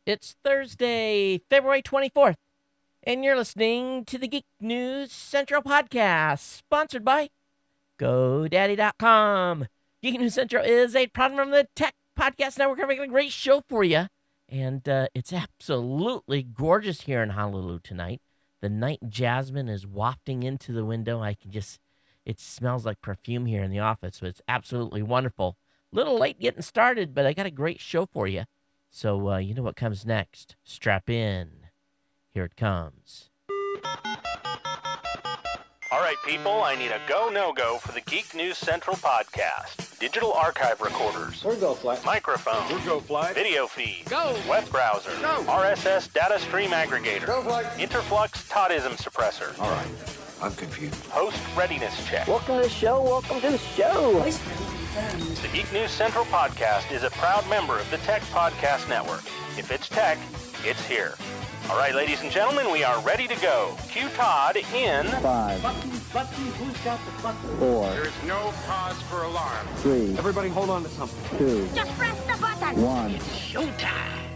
It's Thursday, February 24th, and you're listening to the Geek News Central podcast, sponsored by GoDaddy.com. Geek News Central is a product from the Tech Podcast Network. We're making a great show for you, and it's absolutely gorgeous here in Honolulu tonight. The night jasmine is wafting into the window. It smells like perfume here in the office, so it's absolutely wonderful. Little late getting started, but I got a great show for you. So you know what comes next. Strap in. Here it comes. All right, people, I need a go, no-go for the Geek News Central podcast. Digital archive recorders. We're go fly. Microphone. We're go fly. Video feed. Go. Web browser. Go. RSS data stream aggregator. Go fly. Interflux Toddism suppressor. All right, I'm confused. Host readiness check. Welcome to the show. Welcome to the show. The Geek News Central podcast is a proud member of the Tech Podcast Network. If it's tech, it's here. All right, ladies and gentlemen, we are ready to go. Cue Todd in 5, Button, who's got the button? 4, There's no cause for alarm. 3, Everybody hold on to something. 2, Just press the button. 1. Showtime.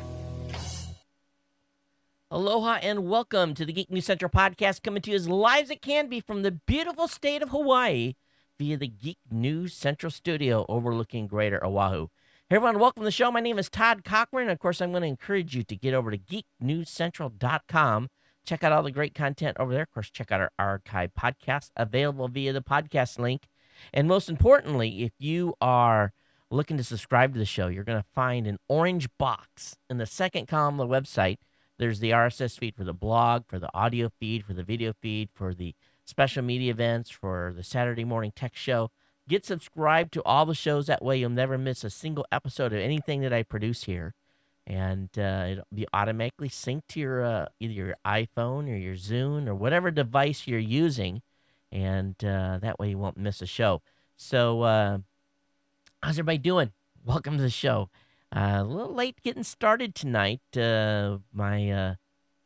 Aloha and welcome to the Geek News Central podcast, coming to you as live as it can be from the beautiful state of Hawaii via the Geek News Central studio overlooking Greater Oahu. Hey everyone, welcome to the show. My name is Todd Cochran. Of course, I'm going to encourage you to get over to geeknewscentral.com. Check out all the great content over there. Of course, check out our archive podcast available via the podcast link. And most importantly, if you are looking to subscribe to the show, you're going to find an orange box in the second column of the website. There's the RSS feed for the blog, for the audio feed, for the video feed, for the special media events, for the Saturday morning tech show. Get subscribed to all the shows. That way you'll never miss a single episode of anything that I produce here. And it'll be automatically synced to your either your iPhone or your Zune or whatever device you're using. And that way you won't miss a show. So how's everybody doing? Welcome to the show. A little late getting started tonight.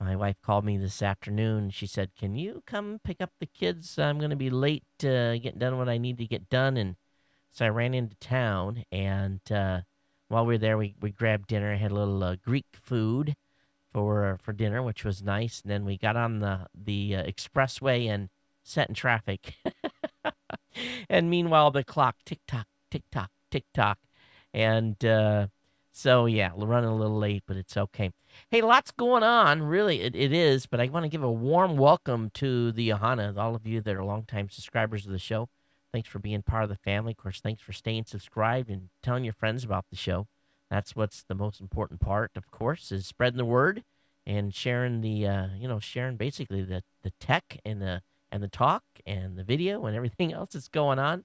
My wife called me this afternoon. She said, "Can you come pick up the kids? I'm going to be late getting done what I need to get done." And so I ran into town, and while we were there, we grabbed dinner. I had a little Greek food for dinner, which was nice. And then we got on the expressway and sat in traffic. And meanwhile, the clock tick-tock, tick-tock, tick-tock. And so, yeah, we're running a little late, but it's okay. Hey, lots going on. Really, it is. But I want to give a warm welcome to the Ohana, all of you that are longtime subscribers of the show. Thanks for being part of the family. Of course, thanks for staying subscribed and telling your friends about the show. That's what's the most important part, of course, is spreading the word and sharing sharing basically the tech and the talk and the video and everything else that's going on.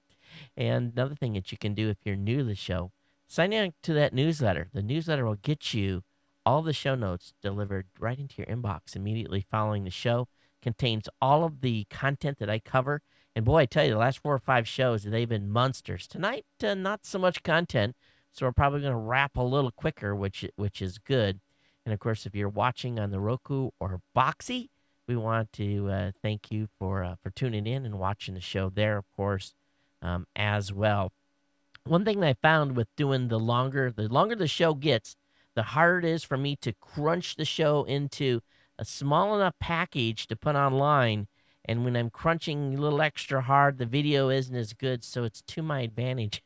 And another thing that you can do if you're new to the show, sign in to that newsletter. The newsletter will get you all the show notes delivered right into your inbox immediately following the show. Contains all of the content that I cover. And boy, I tell you, the last 4 or 5 shows, they've been monsters. Tonight, not so much content, so we're probably going to wrap a little quicker, which is good. And, of course, if you're watching on the Roku or Boxy, we want to thank you for tuning in and watching the show there, of course, as well. One thing that I found with doing the longer the show gets, the harder it is for me to crunch the show into a small enough package to put online. And when I'm crunching a little extra hard, the video isn't as good. So it's to my advantage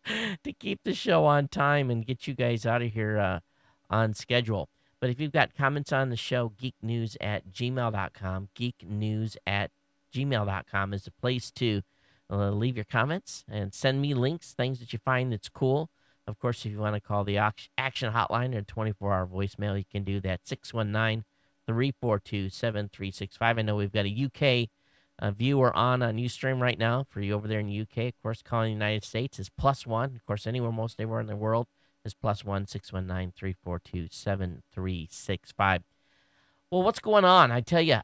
to keep the show on time and get you guys out of here on schedule. But if you've got comments on the show, geeknews@gmail.com, geeknews@gmail.com is the place to leave your comments and send me links, things that you find that's cool. Of course, if you want to call the action hotline or 24-hour voicemail, you can do that, 619-342-7365. I know we've got a UK viewer on Ustream right now for you over there in the UK. Of course, calling the United States is +1. Of course, most anywhere in the world is +1, 619-342-7365. Well, what's going on? I tell you,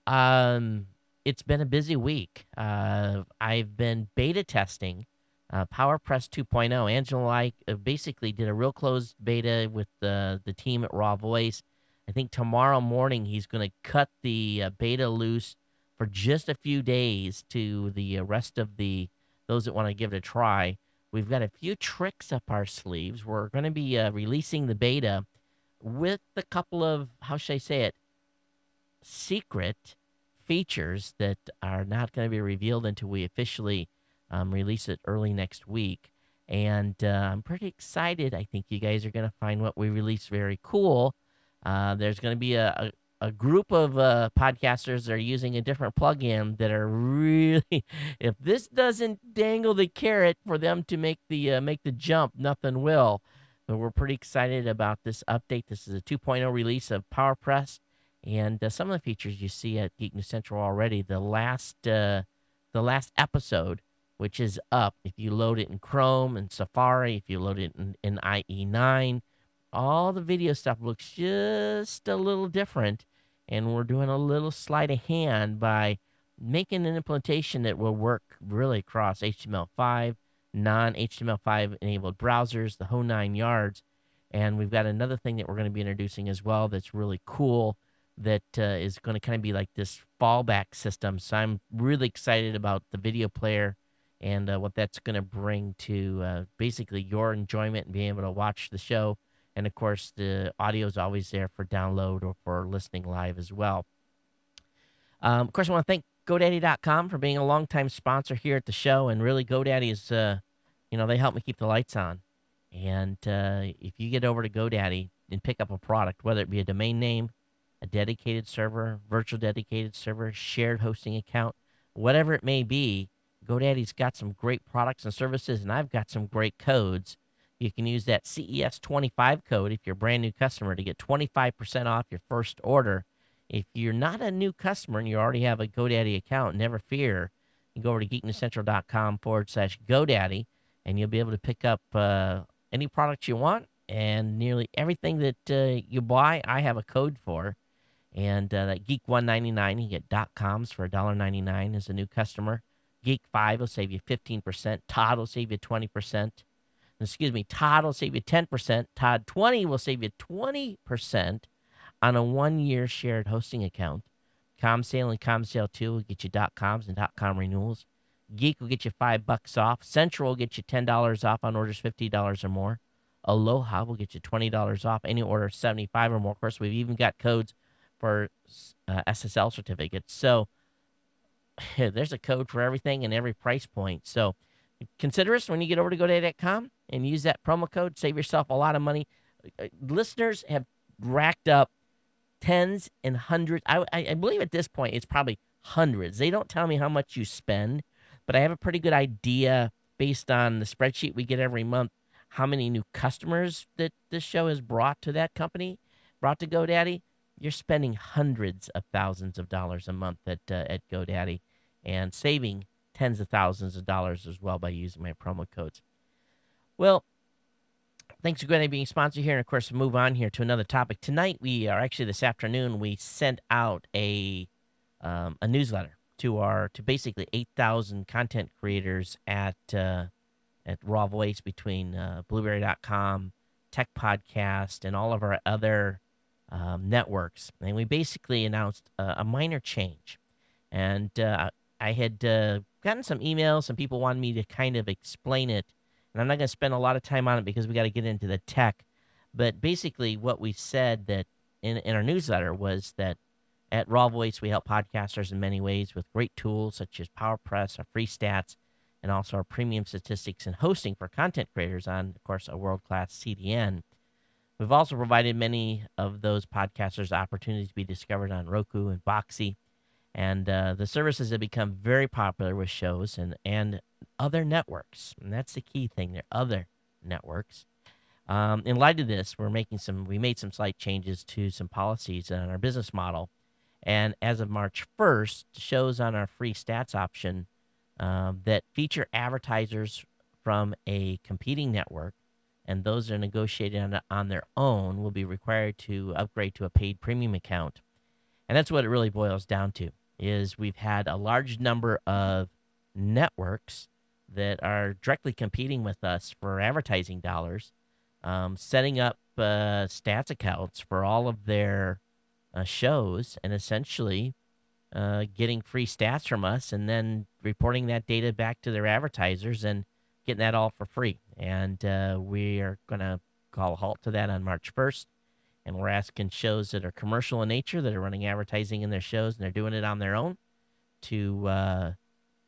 it's been a busy week. I've been beta testing PowerPress 2.0. Angela and I basically did a real closed beta with the team at Raw Voice. I think tomorrow morning he's going to cut the beta loose for just a few days to the rest of those that want to give it a try. We've got a few tricks up our sleeves. We're going to be releasing the beta with a couple of, how should I say it, secret features that are not going to be revealed until we officially release it early next week. And I'm pretty excited. I think you guys are going to find what we release very cool. There's going to be a group of podcasters that are using a different plugin that are really, if this doesn't dangle the carrot for them to make the jump, nothing will. But we're pretty excited about this update. This is a 2.0 release of PowerPress, and some of the features you see at Geek News Central already. The last episode, which is up, if you load it in Chrome and Safari, if you load it in IE9, all the video stuff looks just a little different. And we're doing a little sleight of hand by making an implementation that will work really across HTML5, non-HTML5 enabled browsers, the whole 9 yards. And we've got another thing that we're going to be introducing as well that's really cool, that is going to kind of be like this fallback system. So I'm really excited about the video player and what that's going to bring to basically your enjoyment and being able to watch the show. And of course, the audio is always there for download or for listening live as well. Of course, I want to thank GoDaddy.com for being a longtime sponsor here at the show. And really, GoDaddy is, they help me keep the lights on. And if you get over to GoDaddy and pick up a product, whether it be a domain name, a dedicated server, virtual dedicated server, shared hosting account, whatever it may be, GoDaddy's got some great products and services, and I've got some great codes. You can use that CES25 code if you're a brand new customer to get 25% off your first order. If you're not a new customer and you already have a GoDaddy account, never fear. You can go over to geeknewscentral.com/GoDaddy, and you'll be able to pick up any products you want. And nearly everything that you buy, I have a code for. And that Geek199, you get .coms for $1.99 as a new customer. Geek5 will save you 15%. Todd will save you 20%. Todd will save you 10%. Todd 20 will save you 20% on a 1-year shared hosting account. ComSale and ComSale 2 will get you .coms and .com renewals. Geek will get you $5 off. Central will get you $10 off on orders $50 or more. Aloha will get you $20 off any order $75 or more. Of course, we've even got codes for SSL certificates. So there's a code for everything and every price point. So consider us when you get over to GoDaddy.com and use that promo code. Save yourself a lot of money. Listeners have racked up tens and hundreds. I believe at this point it's probably hundreds. They don't tell me how much you spend, but I have a pretty good idea based on the spreadsheet we get every month how many new customers that this show has brought to that company, brought to GoDaddy. You're spending hundreds of thousands of dollars a month at GoDaddy and saving tens of thousands of dollars as well by using my promo codes. Well, thanks for being sponsored here. And, of course, move on here to another topic. Tonight, this afternoon, we sent out a newsletter to basically 8,000 content creators at Raw Voice between Blueberry.com, Tech Podcast, and all of our other networks. And we basically announced a minor change. And I had gotten some emails. Some people wanted me to kind of explain it. And I'm not going to spend a lot of time on it because we got to get into the tech. But basically what we said that in our newsletter was that at Raw Voice, we help podcasters in many ways with great tools such as PowerPress, our free stats, and also our premium statistics and hosting for content creators on, of course, a world-class CDN. We've also provided many of those podcasters opportunities to be discovered on Roku and Boxy. And the services have become very popular with shows and other networks. And that's the key thing. They're other networks. In light of this, we made some slight changes to some policies on our business model. And as of March 1st, shows on our free stats option that feature advertisers from a competing network and those that are negotiated on their own will be required to upgrade to a paid premium account. And that's what it really boils down to, is we've had a large number of networks that are directly competing with us for advertising dollars, setting up stats accounts for all of their shows and essentially getting free stats from us and then reporting that data back to their advertisers and getting that all for free. And we are going to call a halt to that on March 1st. and we're asking shows that are commercial in nature, that are running advertising in their shows, and they're doing it on their own to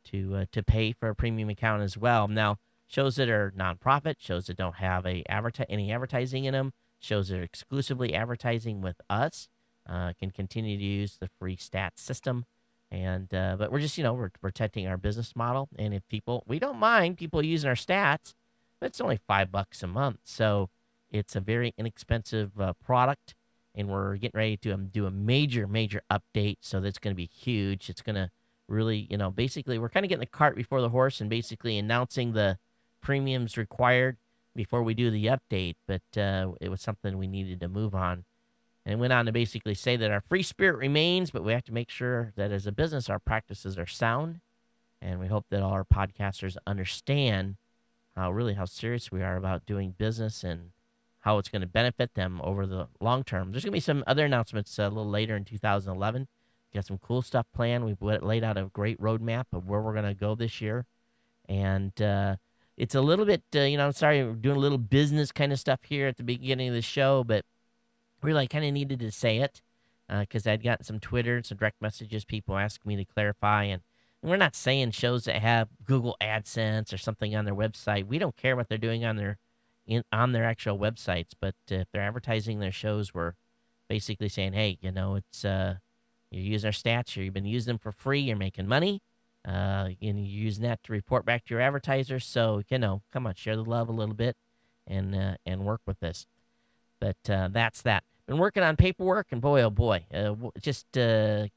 to pay for a premium account as well. Now, shows that are nonprofit, shows that don't have any advertising in them, shows that are exclusively advertising with us, can continue to use the free stats system. And but we're just we're protecting our business model. And if we don't mind people using our stats, but it's only $5 a month, so it's a very inexpensive product. And we're getting ready to do a major update, so that's going to be huge. It's going to really, basically, we're kind of getting the cart before the horse and basically announcing the premiums required before we do the update. But it was something we needed to move on. And it went on to basically say that our free spirit remains, but we have to make sure that as a business, our practices are sound. And we hope that all our podcasters understand how serious we are about doing business and how it's going to benefit them over the long term. There's going to be some other announcements a little later in 2011. Got some cool stuff planned. We've laid out a great roadmap of where we're going to go this year. And it's a little bit, I'm sorry, we're doing a little business kind of stuff here at the beginning of the show, but really I kind of needed to say it because I'd gotten some Twitter and some direct messages, people asking me to clarify. And we're not saying shows that have Google AdSense or something on their website. We don't care what they're doing on their actual websites, but if they're advertising their shows, we're basically saying, hey, it's you're using our stats, you've been using them for free, you're making money, and you're using that to report back to your advertisers. So come on, share the love a little bit, and work with this. But that's that. Been working on paperwork, and boy, oh boy, just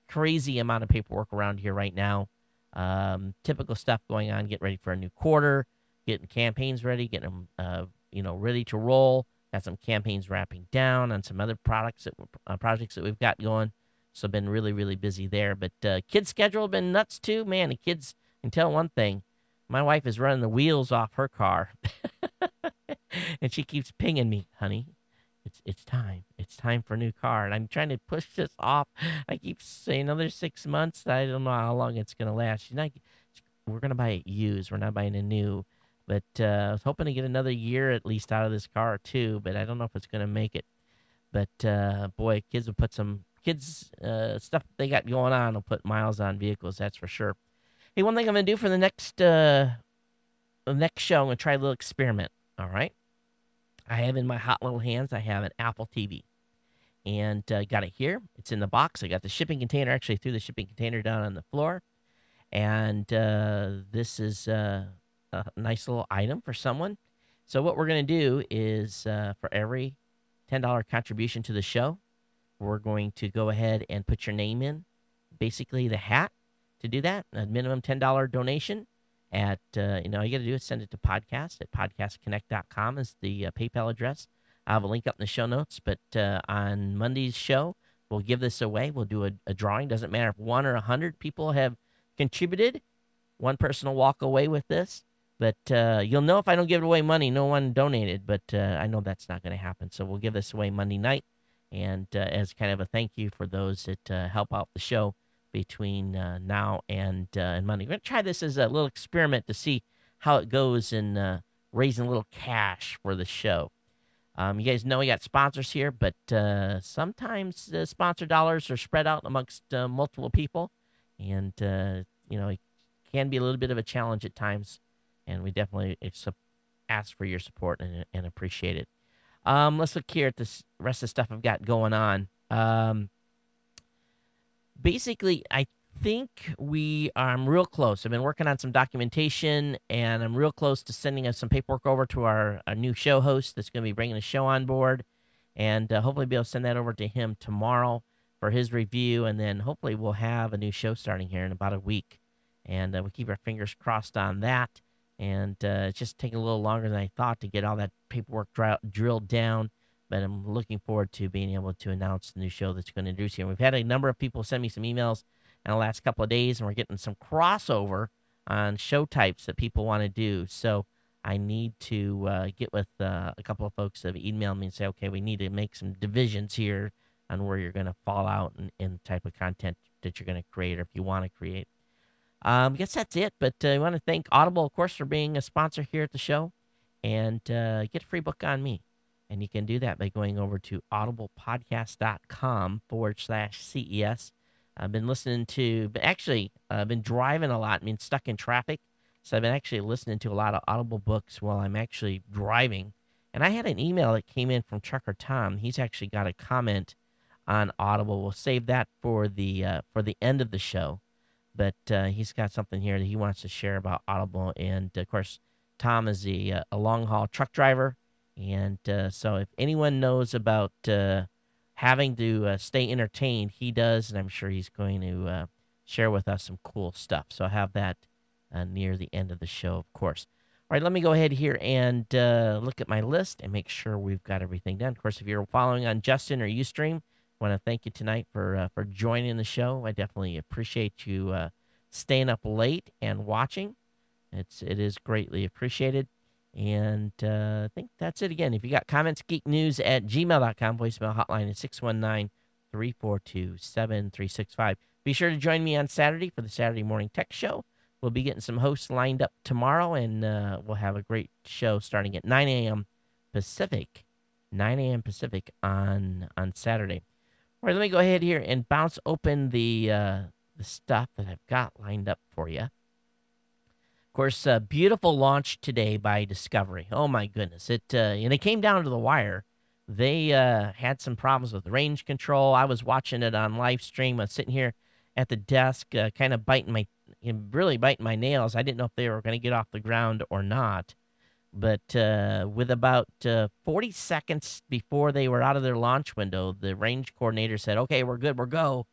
crazy amount of paperwork around here right now. Typical stuff going on, getting ready for a new quarter, getting campaigns ready, getting them, ready to roll. Got some campaigns wrapping down on some other projects that we've got going. So been really, really busy there. But kids' schedule been nuts too, man. The kids can tell one thing. My wife is running the wheels off her car, and she keeps pinging me, honey. It's time. It's time for a new car. And I'm trying to push this off. I keep saying another 6 months. I don't know how long it's going to last. We're going to buy it used. We're not buying a new. But I was hoping to get another year at least out of this car too. But I don't know if it's going to make it. But boy, kids will put some stuff they got going on will put miles on vehicles. That's for sure. Hey, one thing I'm going to do for the next show, I'm going to try a little experiment. All right. I have in my hot little hands, I have an Apple TV. And got it here. It's in the box. I got the shipping container. Actually threw the shipping container down on the floor. And this is a nice little item for someone. So what we're going to do is for every $10 contribution to the show, we're going to go ahead and put your name in, basically the hat. To do that, a minimum $10 donation at, all you got to do is send it to podcast at podcastconnect.com is the PayPal address. I'll have a link up in the show notes, but on Monday's show, we'll give this away. We'll do a drawing. Doesn't matter if 1 or 100 people have contributed. One person will walk away with this, but you'll know if I don't give away money, no one donated, but I know that's not going to happen. So we'll give this away Monday night, and as kind of a thank you for those that help out the show between now and Monday. We're going to try this as a little experiment to see how it goes in raising a little cash for the show. You guys know we got sponsors here, but sometimes the sponsor dollars are spread out amongst multiple people, and it can be a little bit of a challenge at times, and we definitely ask for your support and appreciate it. Let's look here at this rest of the stuff I've got going on. Basically, I think I'm real close. I've been working on some documentation, and I'm real close to sending us some paperwork over to our new show host that's going to be bringing the show on board, and hopefully be able to send that over to him tomorrow for his review, and then hopefully we'll have a new show starting here in about a week, and we'll keep our fingers crossed on that, and it's just taking a little longer than I thought to get all that paperwork drilled down. But I'm looking forward to being able to announce the new show that's going to introduce you. And we've had a number of people send me some emails in the last couple of days, and we're getting some crossover on show types that people want to do. So I need to get with a couple of folks that have emailed me and say, okay, we need to make some divisions here on where you're going to fall out in the type of content that you're going to create, or if you want to create. I guess that's it. But I want to thank Audible, of course, for being a sponsor here at the show, and get a free book on me. And you can do that by going over to audiblepodcast.com/CES. I've been listening to, actually, I've been driving a lot, stuck in traffic. So I've been actually listening to a lot of Audible books while I'm actually driving. And I had an email that came in from Trucker Tom. He's actually got a comment on Audible. We'll save that for the end of the show. But he's got something here that he wants to share about Audible. And, of course, Tom is a long-haul truck driver. And so if anyone knows about having to stay entertained, he does. And I'm sure he's going to share with us some cool stuff. So I have that near the end of the show, of course. All right, let me go ahead here and look at my list and make sure we've got everything done. Of course, if you're following on Justin or Ustream, I want to thank you tonight for joining the show. I definitely appreciate you staying up late and watching. It is greatly appreciated. And I think that's it again. If you got comments, geeknews@gmail.com. Voicemail hotline is 619-342-7365. Be sure to join me on Saturday for the Saturday Morning Tech Show. We'll be getting some hosts lined up tomorrow, and we'll have a great show starting at 9 a.m. Pacific. 9 a.m. Pacific on Saturday. All right, let me go ahead here and bounce open the stuff that I've got lined up for you. Of course, beautiful launch today by Discovery. Oh, my goodness. And it came down to the wire. They had some problems with range control. I was watching it on live stream. I was sitting here at the desk, kind of really biting my nails. I didn't know if they were going to get off the ground or not. But with about 40 seconds before they were out of their launch window, the range coordinator said, okay, we're good, we're go.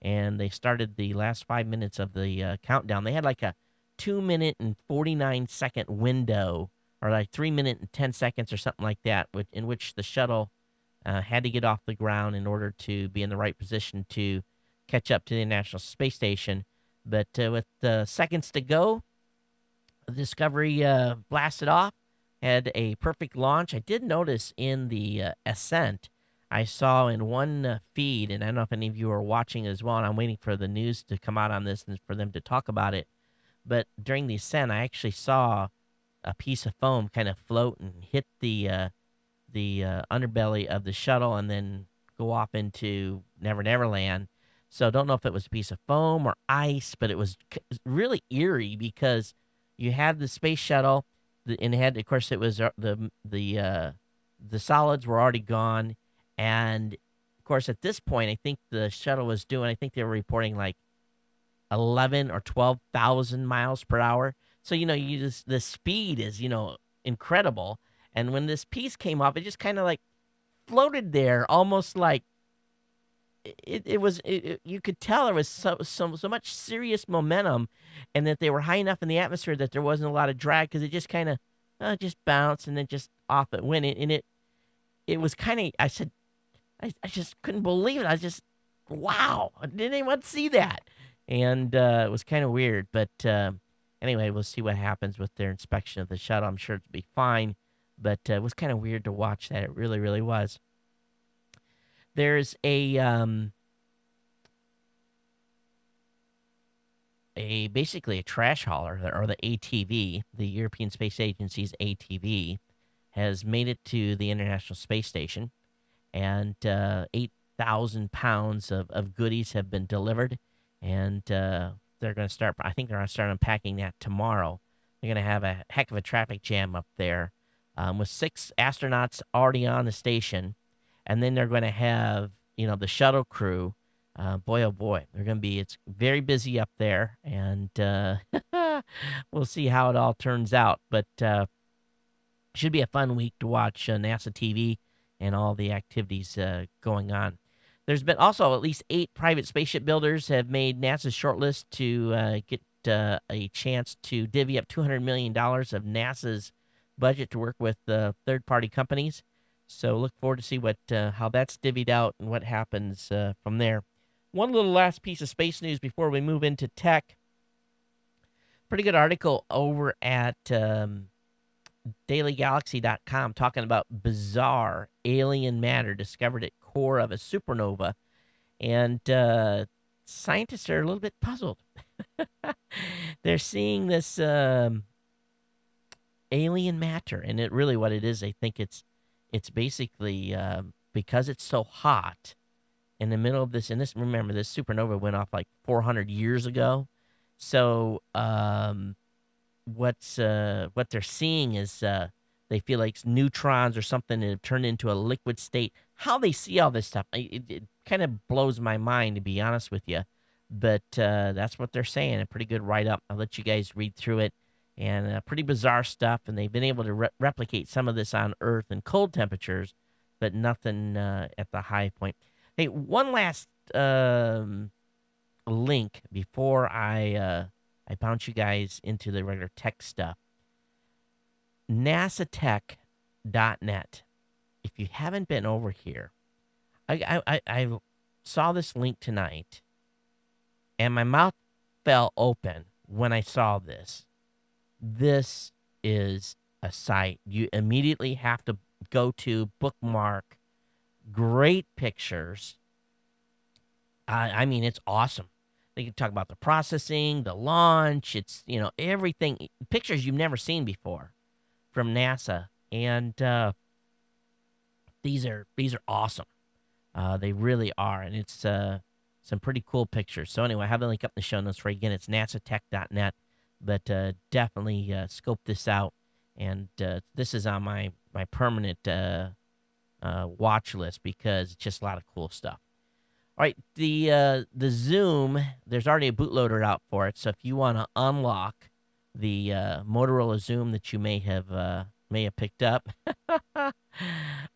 And they started the last 5 minutes of the countdown. They had like a 2-minute and 49-second window, or like 3-minute and 10 seconds or something like that, in which the shuttle had to get off the ground in order to be in the right position to catch up to the International Space Station. But with seconds to go, Discovery blasted off, had a perfect launch. I did notice in the ascent, I saw in one feed, and I don't know if any of you are watching as well, and I'm waiting for the news to come out on this and for them to talk about it. But during the ascent, I actually saw a piece of foam kind of float and hit the underbelly of the shuttle and then go off into Never Never Land. So I don't know if it was a piece of foam or ice, but it was really eerie because you had the space shuttle, and it had, of course, it was the solids were already gone, and of course at this point, I think the shuttle was doing, I think they were reporting like 11 or 12,000 miles per hour. So, the speed is, incredible. And when this piece came off, it just kind of like floated there, almost like you could tell there was so much serious momentum, and that they were high enough in the atmosphere that there wasn't a lot of drag, because it just kind of just bounced and then just off it went. And it was kind of, I said, I just couldn't believe it. I just, wow, didn't anyone see that? And it was kind of weird. But anyway, we'll see what happens with their inspection of the shuttle. I'm sure it'll be fine. But it was kind of weird to watch that. It really, really was. There's basically a trash hauler, or the ATV, the European Space Agency's ATV, has made it to the International Space Station, and 8,000 pounds of goodies have been delivered, and they're going to start, I think they're going to start unpacking that tomorrow. They're going to have a heck of a traffic jam up there, with 6 astronauts already on the station, and then they're going to have, the shuttle crew. Boy, oh boy, it's very busy up there, and we'll see how it all turns out. But should be a fun week to watch NASA TV and all the activities going on. There's been also at least 8 private spaceship builders have made NASA's shortlist to get a chance to divvy up $200 million of NASA's budget to work with third-party companies. So look forward to see how that's divvied out and what happens from there. One little last piece of space news before we move into tech. Pretty good article over at dailygalaxy.com talking about bizarre alien matter discovered at core of a supernova. And scientists are a little bit puzzled. They're seeing this alien matter, and what it is, I think it's it's basically because it's so hot in the middle of this, and this, remember, this supernova went off like 400 years ago. So what they're seeing is they feel like neutrons or something that have turned into a liquid state. How they see all this stuff, it kind of blows my mind, to be honest with you. But that's what they're saying. A pretty good write-up. I'll let you guys read through it. And pretty bizarre stuff. And they've been able to replicate some of this on Earth in cold temperatures, but nothing at the high point. Hey, one last link before I bounce you guys into the regular tech stuff. NASATech.net. If you haven't been over here, I saw this link tonight, and my mouth fell open when I saw this. This is a site you immediately have to go to, bookmark. Great pictures. I mean, it's awesome. They can talk about the processing, the launch. It's, everything. Pictures you've never seen before from NASA. And these are awesome. They really are. And it's some pretty cool pictures. So anyway, I have the link up in the show notes for you. Again, it's nasatech.net. But definitely scope this out. And this is on my permanent watch list because it's just a lot of cool stuff. All right, the Zoom, there's already a bootloader out for it. So if you want to unlock the Motorola Zoom that you may have picked up.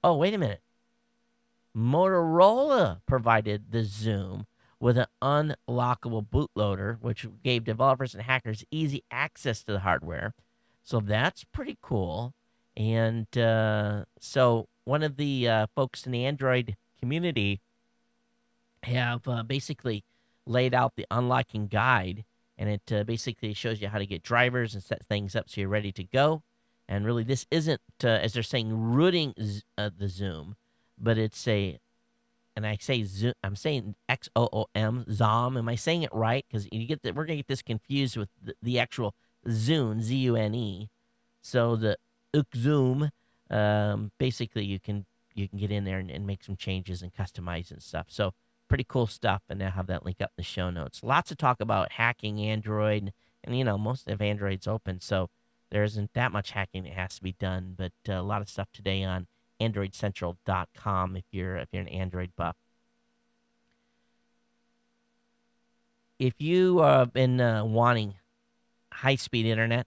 Oh, wait a minute. Motorola provided the Zoom with an unlockable bootloader, which gave developers and hackers easy access to the hardware. So that's pretty cool. And so one of the folks in the Android community have basically laid out the unlocking guide, and it basically shows you how to get drivers and set things up so you're ready to go. And really, this isn't, as they're saying, rooting the Zoom, but it's and I say Zoom, I'm saying XOOM, Zom. Am I saying it right? Because we're gonna get this confused with the actual Zune, ZUNE. So the Zoom, basically you can get in there and make some changes and customize and stuff. So pretty cool stuff, and I'll have that link up in the show notes. Lots of talk about hacking Android, and most of Android's open, so there isn't that much hacking that has to be done. But a lot of stuff today on AndroidCentral.com if you're an Android buff. If you have been wanting high-speed internet,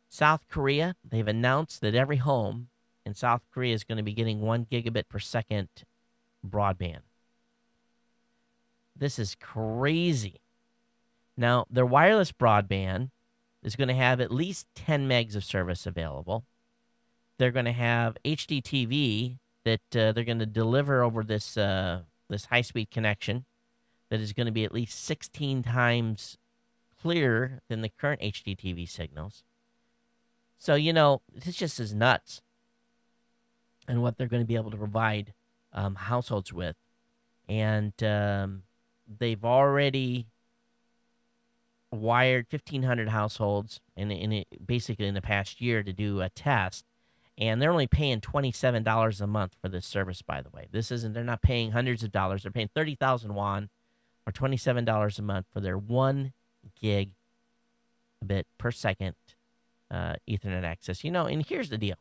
South Korea, they've announced that every home in South Korea is going to be getting 1 gigabit per second broadband. This is crazy. Now, their wireless broadband is going to have at least 10 megs of service available. They're going to have HDTV that they're going to deliver over this high-speed connection that is going to be at least 16 times clearer than the current HDTV signals. So, this just is nuts. And what they're going to be able to provide households with. And they've already wired 1,500 households basically in the past year to do a test. And they're only paying $27 a month for this service, by the way. They're not paying hundreds of dollars. They're paying 30,000 won or $27 a month for their 1 gigabit per second Ethernet access. And here's the deal.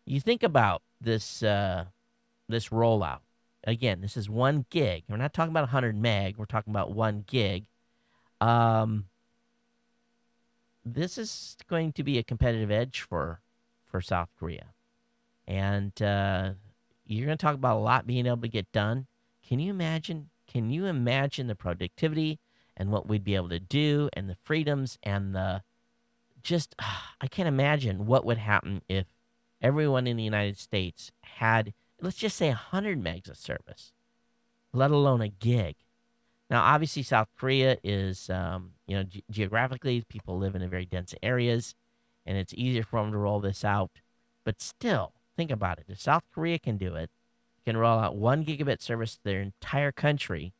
You think about this rollout. Again, this is 1 gig. We're not talking about 100 meg. We're talking about 1 gig. This is going to be a competitive edge for South Korea. And you're going to talk about a lot being able to get done. Can you imagine the productivity and what we'd be able to do and the freedoms and I can't imagine what would happen if everyone in the United States had, let's just say, 100 megs of service, let alone a gig. Now, obviously, South Korea is, geographically, people live in very dense areas, and it's easier for them to roll this out. But still, think about it. If South Korea can do it, can roll out 1 gigabit service to their entire country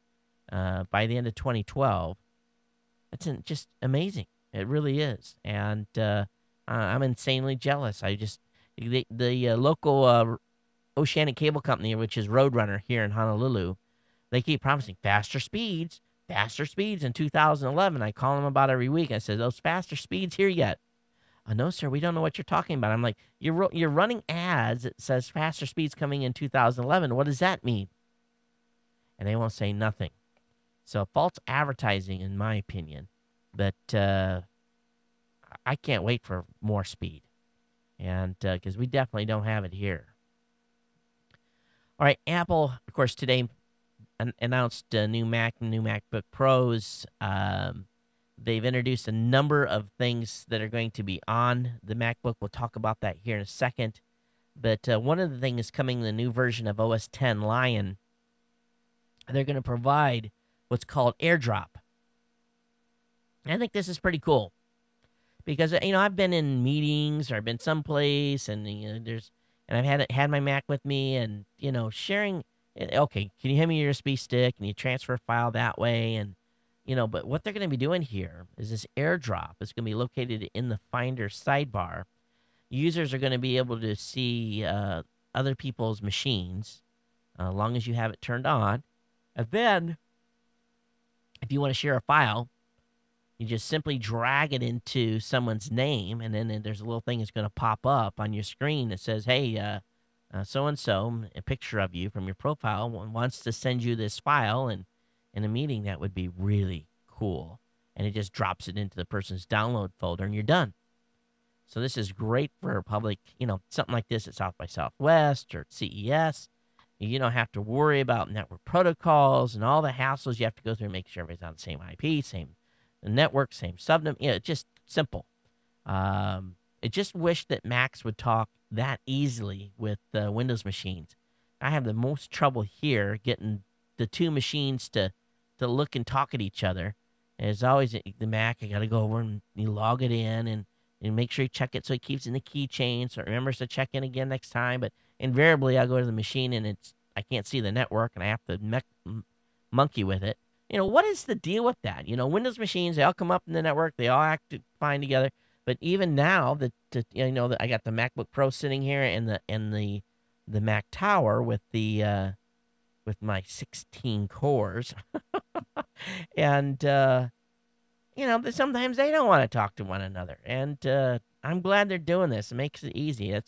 by the end of 2012, that's just amazing. It really is. And I'm insanely jealous. I just, The local Oceanic Cable Company, which is Roadrunner here in Honolulu, they keep promising faster speeds in 2011. I call them about every week. I said, those faster speeds here yet? No, sir, we don't know what you're talking about. I'm like, you're running ads that says faster speeds coming in 2011. What does that mean? And they won't say nothing. So false advertising, in my opinion. But I can't wait for more speed, and because we definitely don't have it here. All right, Apple, of course, today announced a new Mac and new MacBook Pros. They've introduced a number of things that are going to be on the MacBook. We'll talk about that here in a second. But one of the things coming in the new version of OS X Lion, they're going to provide what's called AirDrop. And I think this is pretty cool because I've been in meetings or I've been someplace and I've had my Mac with me and sharing. Okay, can you hand me your USB stick and you transfer a file that way and. But what they're going to be doing here is this AirDrop. It's going to be located in the Finder sidebar. Users are going to be able to see other people's machines as long as you have it turned on. And then, if you want to share a file, you just simply drag it into someone's name, and then there's a little thing that's going to pop up on your screen that says, hey, so-and-so, a picture of you from your profile, wants to send you this file, and in a meeting, that would be really cool. And it just drops it into the person's download folder, and you're done. So this is great for public, something like this at South by Southwest or at CES. You don't have to worry about network protocols and all the hassles you have to go through and make sure everybody's on the same IP, same network, same subnet. Just simple. I just wish that Macs would talk that easily with Windows machines. I have the most trouble here getting the two machines to look and talk at each other. As always, the Mac, I got to go over and you log it in and make sure you check it so it keeps in the keychain so it remembers to check in again next time. But invariably, I go to the machine and I can't see the network and I have to monkey with it. What is the deal with that? Windows machines, they all come up in the network. They all act fine together. But even now, that I got the MacBook Pro sitting here and the Mac Tower with with my 16 cores. And, sometimes they don't want to talk to one another. And I'm glad they're doing this. It makes it easy.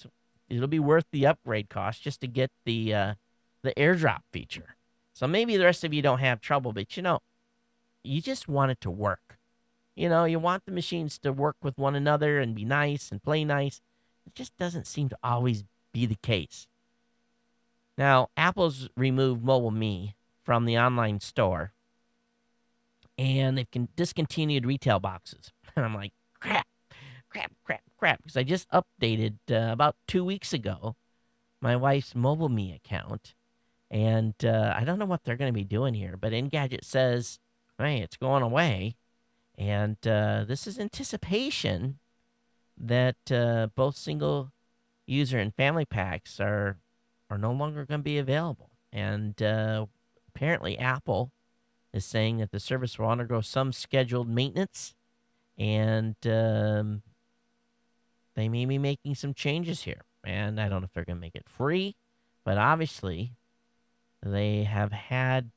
It'll be worth the upgrade cost just to get the AirDrop feature. So maybe the rest of you don't have trouble, but, you just want it to work. You want the machines to work with one another and be nice and play nice. It just doesn't seem to always be the case. Now, Apple's removed Mobile Me from the online store, and they've discontinued retail boxes. And I'm like, crap, because I just updated about 2 weeks ago my wife's Mobile Me account, and I don't know what they're going to be doing here, but Engadget says, hey, it's going away, and this is anticipation that both single user and family packs are no longer going to be available. And apparently Apple is saying that the service will undergo some scheduled maintenance, and they may be making some changes here. And I don't know if they're going to make it free, but obviously they have had,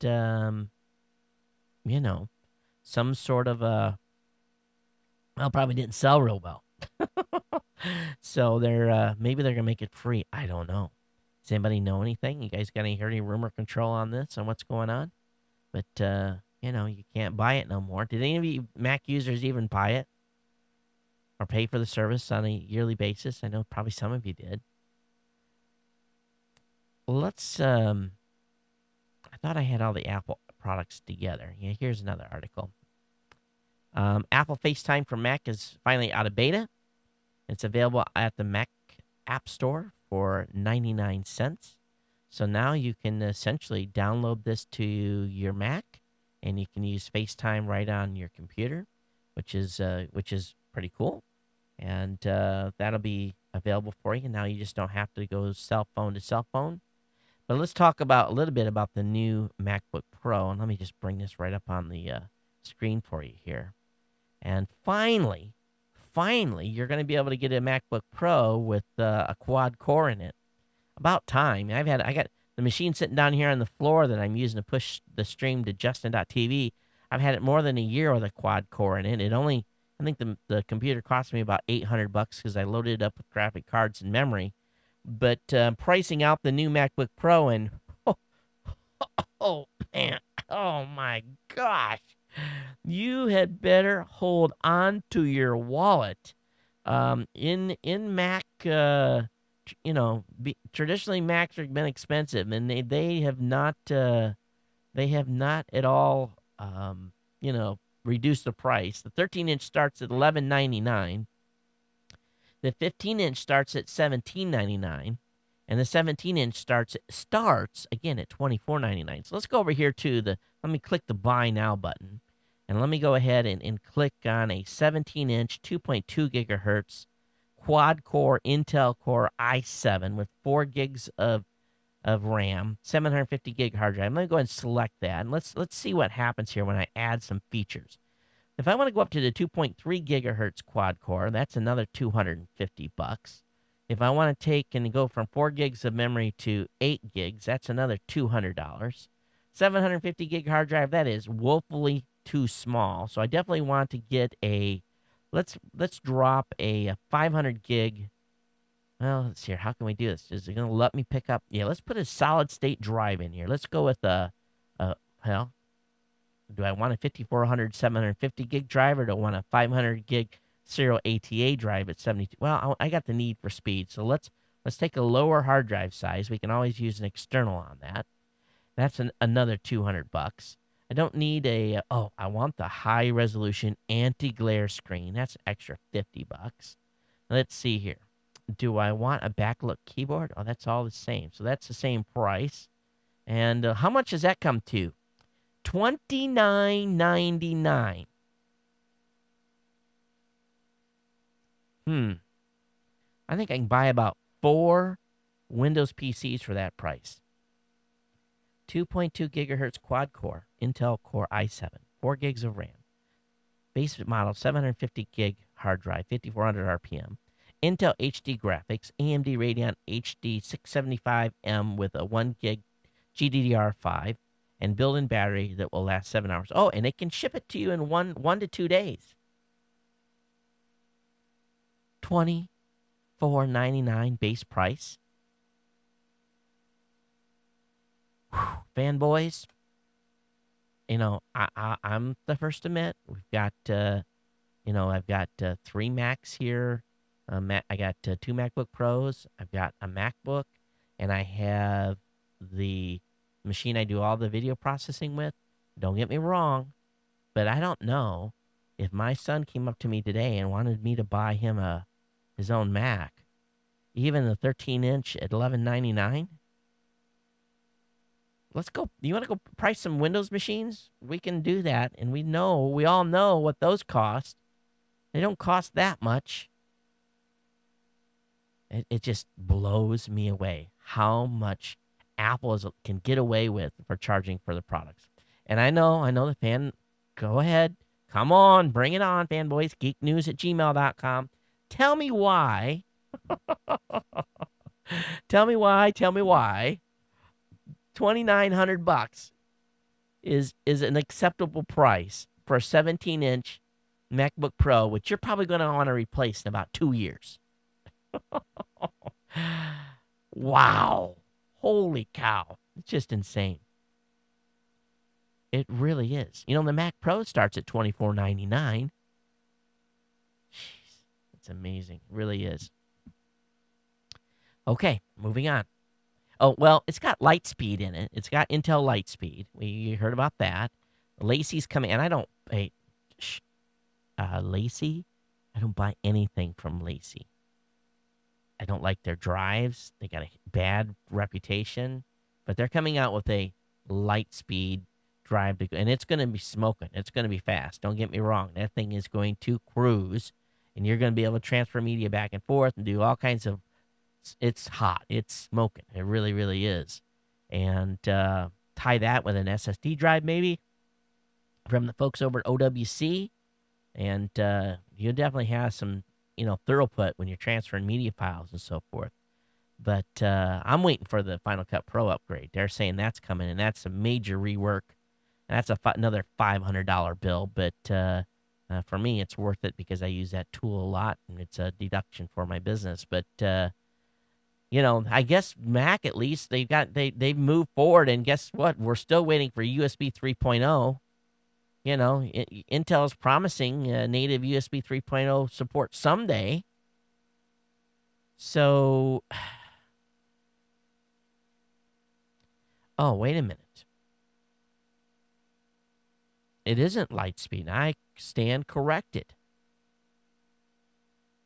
some sort of probably didn't sell real well. So maybe they're going to make it free. I don't know. Does anybody know anything? You guys got any rumor control on this, on what's going on? But, you can't buy it no more. Did any of you Mac users even buy it or pay for the service on a yearly basis? I know probably some of you did. Let's, I thought I had all the Apple products together. Yeah, here's another article. Apple FaceTime for Mac is finally out of beta. It's available at the Mac App Store for 99 cents. So now you can essentially download this to your Mac, and you can use FaceTime right on your computer, which is pretty cool. And that'll be available for you. Now you just don't have to go cell phone to cell phone. But let's talk a little bit about the new MacBook Pro. And let me just bring this right up on the screen for you here. And finally, finally, you're going to be able to get a MacBook Pro with a quad core in it. About time. I got the machine sitting down here on the floor that I'm using to push the stream to Justin.tv. I've had it more than a year with a quad core in it. I think the computer cost me about $800 because I loaded it up with graphic cards and memory. But pricing out the new MacBook Pro, and oh man, oh my gosh, you had better hold on to your wallet. In Mac, traditionally Macs have been expensive, and they have not at all reduced the price. The 13-inch starts at $11.99. The 15-inch starts at $17.99, and the 17-inch starts again at $24.99. So let's go over here to let me click the Buy Now button, and let me go ahead and click on a 17-inch 2.2 gigahertz quad-core Intel Core i7 with 4 gigs of RAM, 750 gig hard drive. I'm going to go ahead and select that, and let's see what happens here when I add some features. If I want to go up to the 2.3 gigahertz quad core, that's another $250. If I want to take and go from 4 gigs of memory to 8 gigs, that's another $200. 750 gig hard drive, that is woefully too small. So I definitely want to get let's drop a 500 gig. Well, let's see here. How can we do this? Is it going to let me pick up? Yeah, let's put a solid state drive in here. Let's go with do I want a 5400 750 gig drive, or do I want a 500 gig serial ATA drive at 72? Well, I got the need for speed, so let's take a lower hard drive size. We can always use an external on that. That's another $200. I don't need I want the high resolution anti-glare screen. That's an extra $50. Let's see here. Do I want a backlit keyboard? Oh, that's all the same. So that's the same price. And how much does that come to? $29.99. I think I can buy about 4 Windows PCs for that price. 2.2 gigahertz quad core Intel Core i7, 4 gigs of RAM. Base model 750 gig hard drive, 5400 RPM. Intel HD graphics, AMD Radeon HD 675M with a 1 gig GDDR5. And built-in battery that will last 7 hours. Oh, and it can ship it to you in one to 2 days. $24.99 base price. Whew, fanboys, I'm the first to admit we've got I've got 3 Macs here. I got 2 MacBook Pros. I've got a MacBook, and I have the machine I do all the video processing with. Don't get me wrong, but I don't know if my son came up to me today and wanted me to buy him his own Mac, even the 13-inch at $11.99. Let's go. You want to go price some Windows machines? We can do that, and we all know what those cost. They don't cost that much. It just blows me away how much Apple can get away with for charging for the products. And I know the fan, go ahead. Come on, bring it on, fanboys. geeknews@gmail.com. Tell me why. Tell me why. $2,900 is an acceptable price for a 17-inch MacBook Pro, which you're probably going to want to replace in about 2 years. Wow. Holy cow. It's just insane. It really is. The Mac Pro starts at $24.99. Jeez. It's amazing. It really is. Okay, moving on. Oh, well, it's got Lightspeed in it. It's got Intel Lightspeed. We heard about that. Lacey's coming, and I don't, Lacey? I don't buy anything from Lacey. I don't like their drives. They got a bad reputation, but they're coming out with a Lightspeed drive, and it's going to be smoking. It's going to be fast. Don't get me wrong. That thing is going to cruise, and you're going to be able to transfer media back and forth and do all kinds of. It's hot. It's smoking. It really, really is. And tie that with an SSD drive, maybe from the folks over at OWC. And you definitely have some, throughput when you're transferring media files and so forth. But I'm waiting for the Final Cut Pro upgrade. They're saying that's coming, and that's a major rework. And that's another $500 bill. But for me, it's worth it because I use that tool a lot, and it's a deduction for my business. But I guess Mac at least they've moved forward, and guess what? We're still waiting for USB 3.0. Intel's promising native USB 3.0 support someday. So, oh, wait a minute. It isn't Lightspeed. I stand corrected.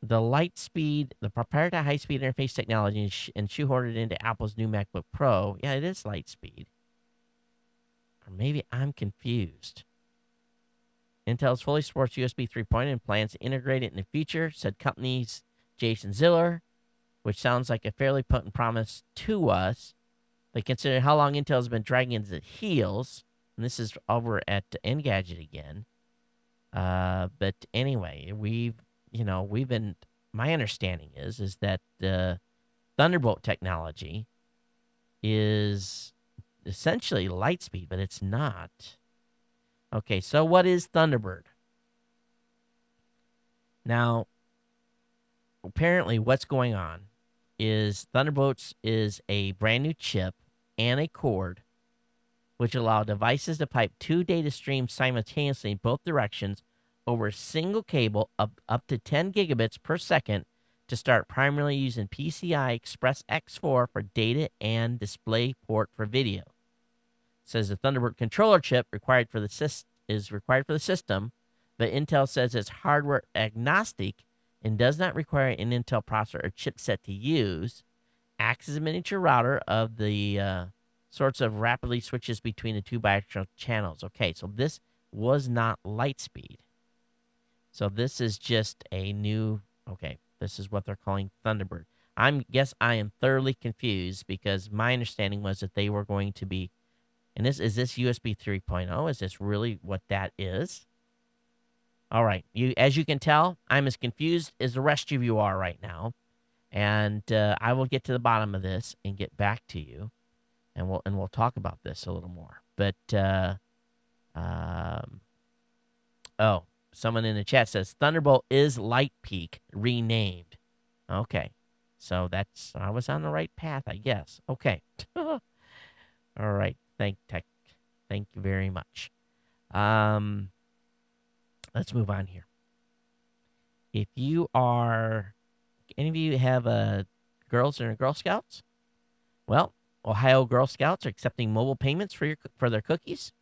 The Lightspeed, the proprietary high-speed interface technology and shoehorned into Apple's new MacBook Pro. Yeah, it is Lightspeed. Or maybe I'm confused. Intel's fully supports USB 3.0 and plans to integrate it in the future, said company's Jason Ziller, which sounds like a fairly potent promise to us. But considering how long Intel has been dragging its heels, and this is over at Engadget again. But anyway, we've been. My understanding is that the Thunderbolt technology is essentially Lightspeed, but it's not. Okay, so what is Thunderbird? Now, apparently, what's going on is Thunderbolts is a brand new chip and a cord which allow devices to pipe 2 data streams simultaneously in both directions over a single cable up to 10 gigabits per second to start primarily using PCI Express X4 for data and display port for video. It says the Thunderbird controller chip is required for the system, but Intel says it's hardware agnostic and does not require an Intel processor or chipset to use. Acts as a miniature router of the sorts of rapidly switches between the two bidirectional channels. Okay, so this was not Lightspeed. So this is just a new, this is what they're calling Thunderbird. I am thoroughly confused because my understanding was that they were going to be, and is this USB 3.0? Is this really what that is? All right, as you can tell, I'm as confused as the rest of you are right now. And I will get to the bottom of this and get back to you. And we'll talk about this a little more. But someone in the chat says Thunderbolt is Lightpeak renamed. Okay, so I was on the right path, I guess. Okay, all right. Thank you very much. Let's move on here. If you are, any of you have girls and Girl Scouts? Well, Ohio Girl Scouts are accepting mobile payments for their cookies.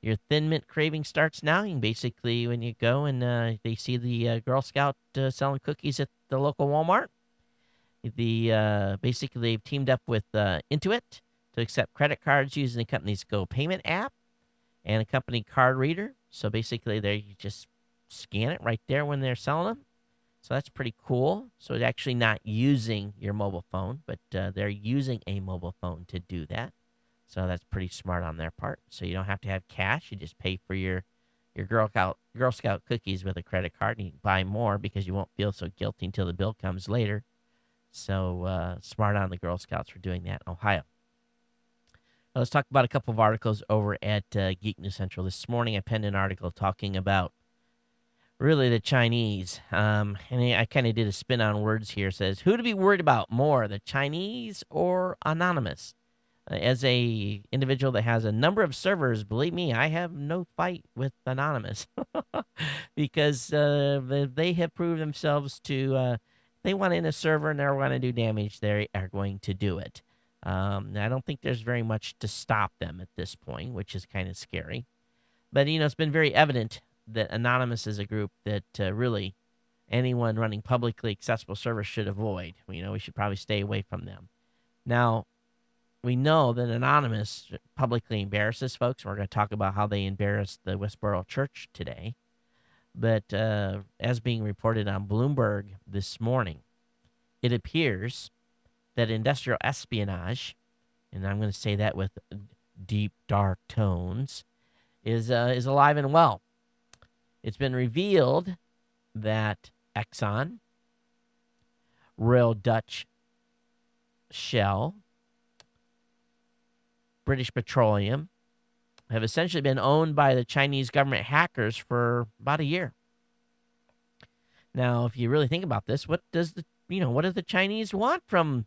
Your Thin Mint craving starts now. You can basically, when you go and they see the Girl Scout selling cookies at the local Walmart, basically they've teamed up with Intuit to accept credit cards using the company's Go Payment app and a company card reader. So basically, you just scan it right there when they're selling them. So that's pretty cool. So it's actually not using your mobile phone, but they're using a mobile phone to do that. So that's pretty smart on their part. So you don't have to have cash. You just pay for your Girl Scout cookies with a credit card, and you can buy more because you won't feel so guilty until the bill comes later. So smart on the Girl Scouts for doing that in Ohio. Now, let's talk about a couple of articles over at Geek News Central. This morning I penned an article talking about really the Chinese. And I kind of did a spin on words here. It says, who to be worried about more, the Chinese or Anonymous? As a individual that has a number of servers, believe me, I have no fight with Anonymous because they have proved themselves to, they want in a server and they want to do damage, they are going to do it. I don't think there's very much to stop them at this point, which is kind of scary. But, it's been very evident that Anonymous is a group that really anyone running publicly accessible servers should avoid. We should probably stay away from them. Now, we know that Anonymous publicly embarrasses folks. We're going to talk about how they embarrassed the Westboro Church today. But as being reported on Bloomberg this morning, it appears that industrial espionage, and I'm going to say that with deep, dark tones, is alive and well. It's been revealed that Exxon, Royal Dutch Shell, British Petroleum have essentially been owned by the Chinese government hackers for about a year. Now, if you really think about this, what does the Chinese want from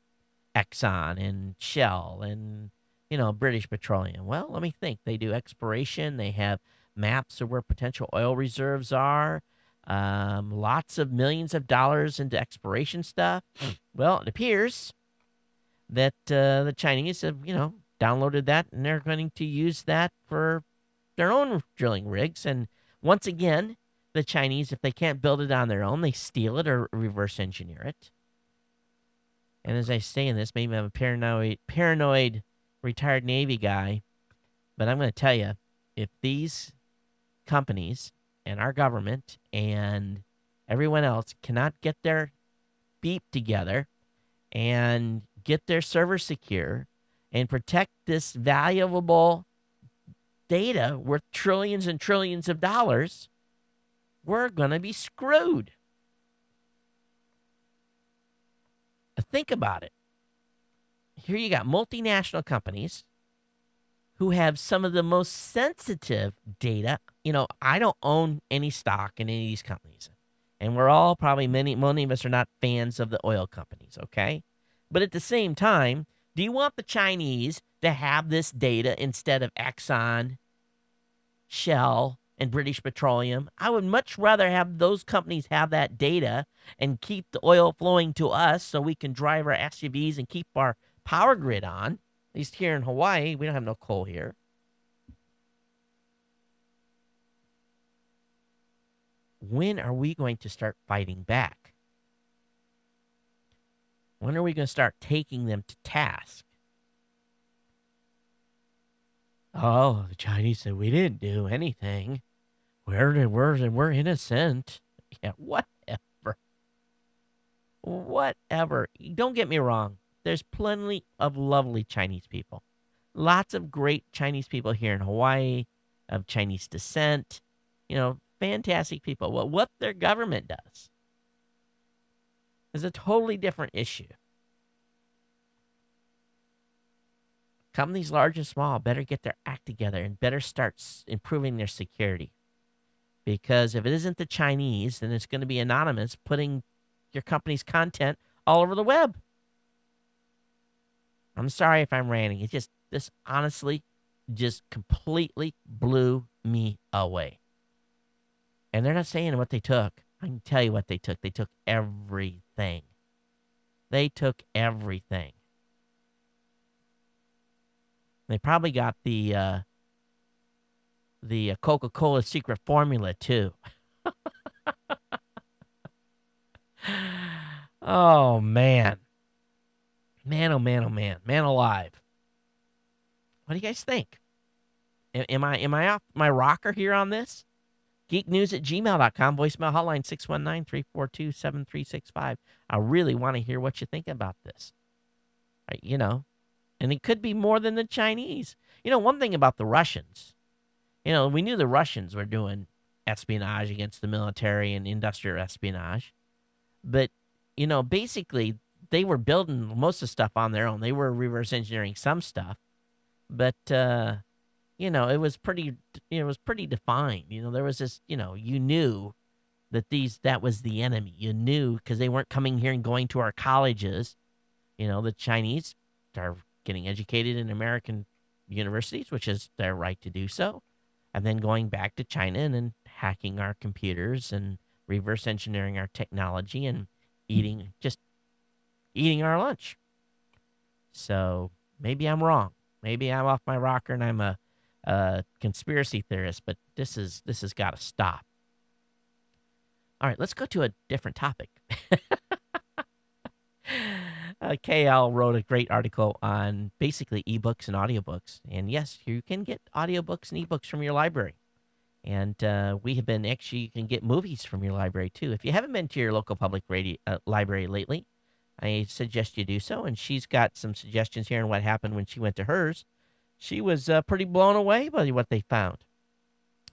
Exxon and Shell and British Petroleum? Well, let me think. They do exploration. They have maps of where potential oil reserves are. Lots of millions of dollars into exploration stuff. Well, it appears that the Chinese have downloaded that, and they're going to use that for their own drilling rigs. And once again, the Chinese, if they can't build it on their own, they steal it or reverse engineer it. And as I say in this, maybe I'm a paranoid retired Navy guy, but I'm going to tell you, if these companies and our government and everyone else cannot get their beep together and get their servers secure and protect this valuable data worth trillions and trillions of dollars, we're going to be screwed. Think about it. Here you got multinational companies who have some of the most sensitive data. I don't own any stock in any of these companies. And we're all probably, many of us are not fans of the oil companies, okay? But at the same time, do you want the Chinese to have this data instead of Exxon, Shell, and British Petroleum? I would much rather have those companies have that data and keep the oil flowing to us so we can drive our SUVs and keep our power grid on. At least here in Hawaii, we don't have no coal here. When are we going to start fighting back? When are we going to start taking them to task? Oh, the Chinese said we didn't do anything. We're innocent. Yeah, whatever. Whatever. Don't get me wrong. There's plenty of lovely Chinese people. Lots of great Chinese people here in Hawaii, of Chinese descent. Fantastic people. Well, what their government does is a totally different issue. Companies large and small better get their act together and better start improving their security. Because if it isn't the Chinese, then it's going to be anonymous putting your company's content all over the web. I'm sorry if I'm ranting. This honestly just completely blew me away. And they're not saying what they took. I can tell you what they took. They took everything. They took everything. They probably got the Coca-Cola secret formula too. Oh man. Man, oh man, oh man. Man alive. What do you guys think? Am I off my rocker here on this? geeknews@gmail.com, voicemail hotline 619-342-7365. I really want to hear what you think about this. And it could be more than the Chinese. One thing about the Russians, we knew the Russians were doing espionage against the military and industrial espionage. But, basically, they were building most of the stuff on their own. They were reverse engineering some stuff. But, it was pretty defined. There was this, you knew that was the enemy. You knew because they weren't coming here and going to our colleges. The Chinese are getting educated in American universities, which is their right to do so, and then going back to China and then hacking our computers and reverse engineering our technology and eating our lunch. So maybe I'm wrong. Maybe I'm off my rocker and I'm a conspiracy theorist, but this has got to stop. All right, let's go to a different topic. KL wrote a great article on basically ebooks and audiobooks. And yes, you can get audiobooks and ebooks from your library. And you can get movies from your library too. If you haven't been to your local public library lately, I suggest you do so. And she's got some suggestions here on what happened when she went to hers. She was pretty blown away by what they found.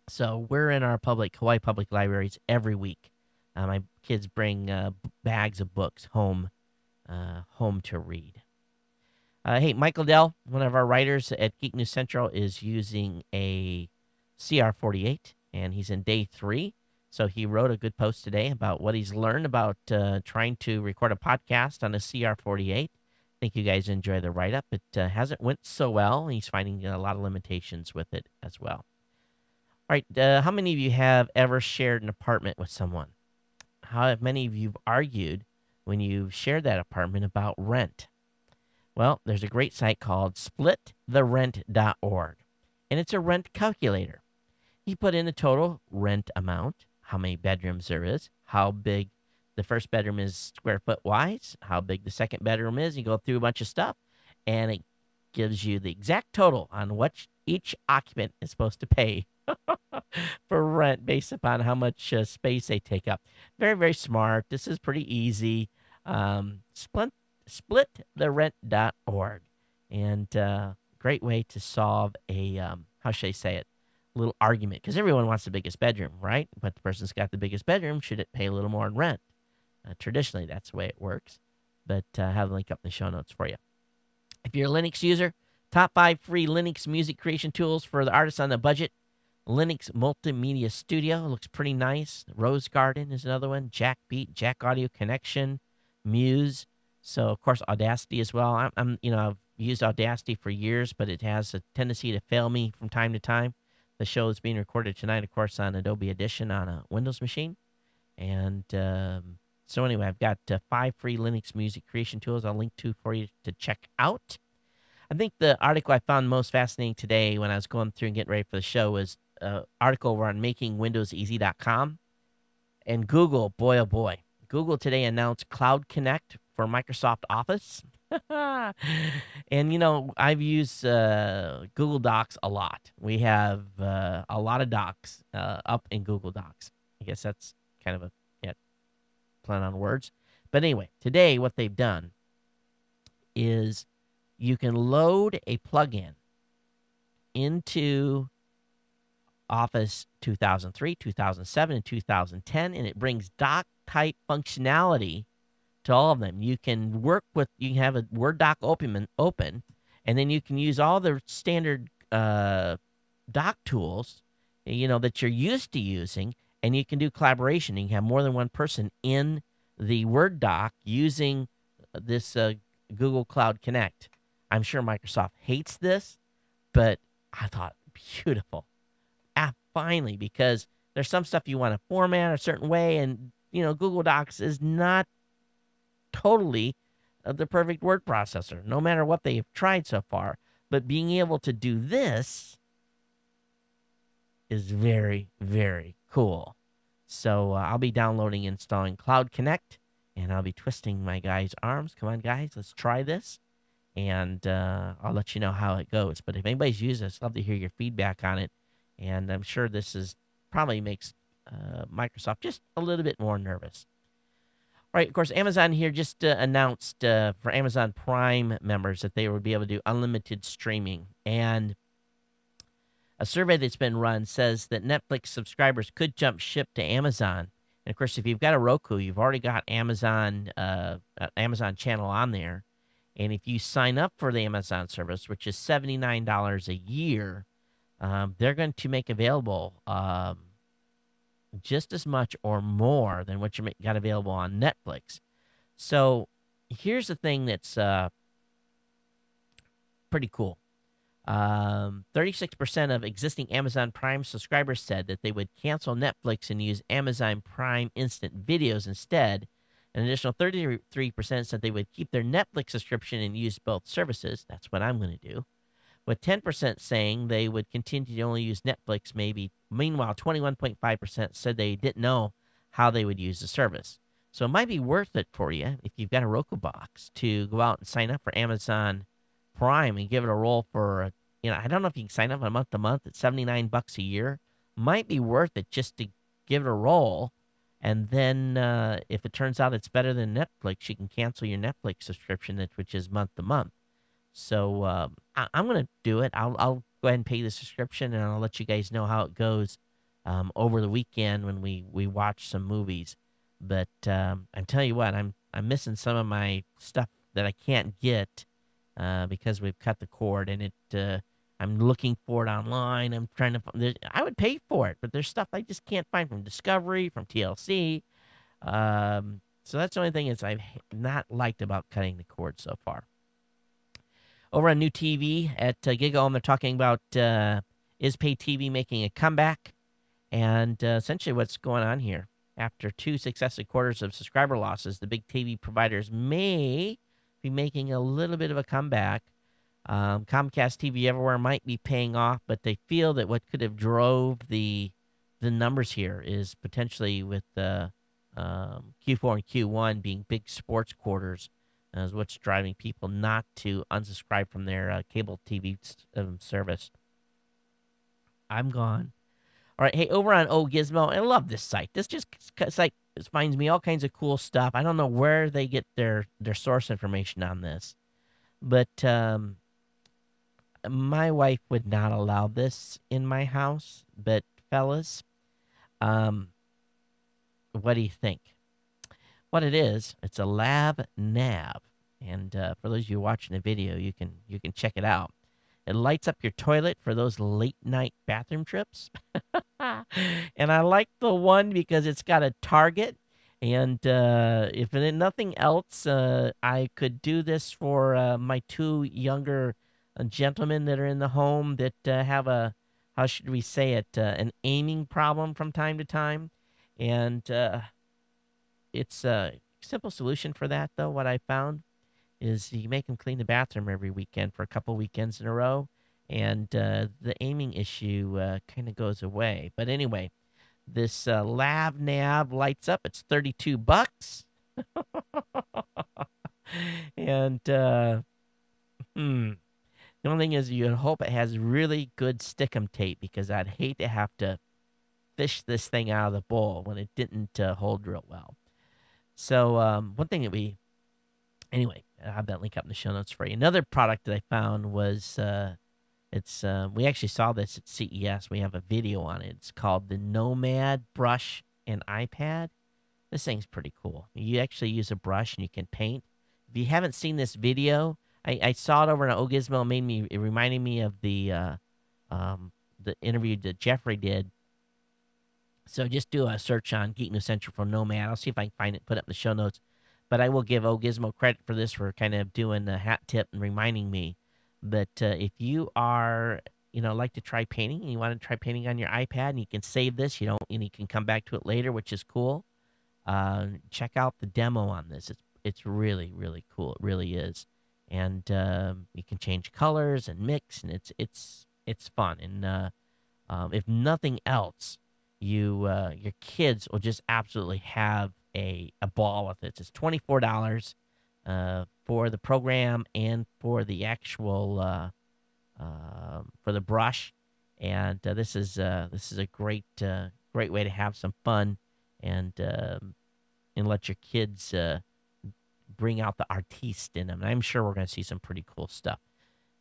So we're in our Hawaii Public Libraries every week. My kids bring bags of books home to read. Hey, Michael Dell, one of our writers at Geek News Central, is using a CR48, and he's in day 3. So he wrote a good post today about what he's learned about trying to record a podcast on a CR48. I think you guys enjoy the write-up. It hasn't went so well. He's finding a lot of limitations with it as well. All right, how many of you have ever shared an apartment with someone? How have many of you argued when you've shared that apartment about rent? Well, there's a great site called splittherent.org, and it's a rent calculator. You put in the total rent amount, how many bedrooms there is, how big the first bedroom is square foot wise, how big the second bedroom is. You go through a bunch of stuff, and it gives you the exact total on what each occupant is supposed to pay for rent based upon how much space they take up. Very, very smart. This is pretty easy. Splittherent.org. And great way to solve a, how should I say it, little argument. Because everyone wants the biggest bedroom, right? But the person's got the biggest bedroom, should it pay a little more in rent? Traditionally, that's the way it works. But I have a link up in the show notes for you. If you're a Linux user, top 5 free Linux music creation tools for the artists on the budget. Linux Multimedia Studio looks pretty nice. Rose Garden is another one. Jack Beat, Jack Audio Connection, Muse. So of course Audacity as well. I've used Audacity for years, but it has a tendency to fail me from time to time. The show is being recorded tonight, of course, on Adobe Audition on a Windows machine. And so anyway, I've got 5 free Linux music creation tools I'll link to for you to check out. I think the article I found most fascinating today when I was going through and getting ready for the show was an article over on makingwindowseasy.com. And Google, boy, oh boy. Google today announced Cloud Connect for Microsoft Office. And, I've used Google Docs a lot. We have a lot of docs up in Google Docs. I guess that's kind of a play on words. But anyway, today what they've done is you can load a plugin into Office 2003, 2007, and 2010, and it brings doc-type functionality to all of them. You can have a Word doc open, and then you can use all the standard doc tools, that you're used to using, and you can do collaboration. You can have more than one person in the Word doc using this Google Cloud Connect. I'm sure Microsoft hates this, but I thought beautiful. Finally, because there's some stuff you want to format a certain way, and Google Docs is not totally the perfect word processor, no matter what they've tried so far. But being able to do this is very, very cool. So I'll be downloading and installing Cloud Connect, and I'll be twisting my guys' arms. Come on, guys, let's try this. And I'll let you know how it goes. But if anybody's used this, I'd love to hear your feedback on it. And I'm sure this probably makes Microsoft just a little bit more nervous. All right, of course, Amazon here just announced for Amazon Prime members that they would be able to do unlimited streaming. And a survey that's been run says that Netflix subscribers could jump ship to Amazon. And of course, if you've got a Roku, you've already got Amazon channel on there. And if you sign up for the Amazon service, which is $79 a year, they're going to make available just as much or more than what you got available on Netflix. So here's the thing that's pretty cool. 36% of existing Amazon Prime subscribers said that they would cancel Netflix and use Amazon Prime Instant Videos instead. An additional 33% said they would keep their Netflix subscription and use both services. That's what I'm going to do. With 10% saying they would continue to only use Netflix, maybe. Meanwhile, 21.5% said they didn't know how they would use the service. So it might be worth it for you, if you've got a Roku box, to go out and sign up for Amazon Prime and give it a roll for, I don't know if you can sign up on a month-to-month at $79 a year. Might be worth it just to give it a roll. And then if it turns out it's better than Netflix, you can cancel your Netflix subscription, which is month-to-month. So I'm going to do it. I'll go ahead and pay the subscription, and I'll let you guys know how it goes over the weekend when we watched some movies. But I'm telling you what, I'm missing some of my stuff that I can't get because we've cut the cord, and I'm looking for it online. I'm trying to. I would pay for it, but there's stuff I just can't find from Discovery, from TLC. So that's the only thing is I've not liked about cutting the cord so far. Over on New TV at Giga, they're talking about is pay TV making a comeback, and essentially what's going on here. After 2 successive quarters of subscriber losses, the big TV providers may be making a little bit of a comeback. Comcast TV Everywhere might be paying off, but they feel that what could have drove the numbers here is potentially with the Q4 and Q1 being big sports quarters, is what's driving people not to unsubscribe from their cable TV service. I'm gone. All right, hey, over on O Gizmo, I love this site. This site finds me all kinds of cool stuff. I don't know where they get their source information on this, but my wife would not allow this in my house. But fellas, what do you think? What it is? It's a lab nav, and for those of you watching the video, you can check it out. It lights up your toilet for those late night bathroom trips. And I like the one because it's got a target. And if nothing else, I could do this for my 2 younger gentlemen that are in the home that have how should we say it, an aiming problem from time to time. And it's a simple solution for that, though. What I found is you make them clean the bathroom every weekend for a couple weekends in a row, and the aiming issue kind of goes away. But anyway, this Lav Nav lights up. It's $32. And the only thing is you hope it has really good stickum tape, because I'd hate to have to fish this thing out of the bowl when it didn't hold real well. So one thing that anyway, I'll have that link up in the show notes for you. Another product that I found was we actually saw this at CES. We have a video on it. It's called the Nomad Brush and iPad. This thing's pretty cool. You actually use a brush and you can paint. If you haven't seen this video, I saw it over on Ogizmo. It reminded me of the interview that Jeffrey did. So just do a search on Geek News Central for Nomad. I'll see if I can find it, put it up in the show notes. But I will give Ogizmo credit for this, for kind of doing the hat tip and reminding me. But if you are, like to try painting, and you want to try painting on your iPad, and you can save this, and you can come back to it later, which is cool. Check out the demo on this. It's really, really cool. It really is. And you can change colors and mix, and it's fun. And if nothing else, your kids will just absolutely have a ball with it. It's $24 for the program and for the actual for the brush. And this is a great way to have some fun and let your kids bring out the artiste in them. And I'm sure we're going to see some pretty cool stuff.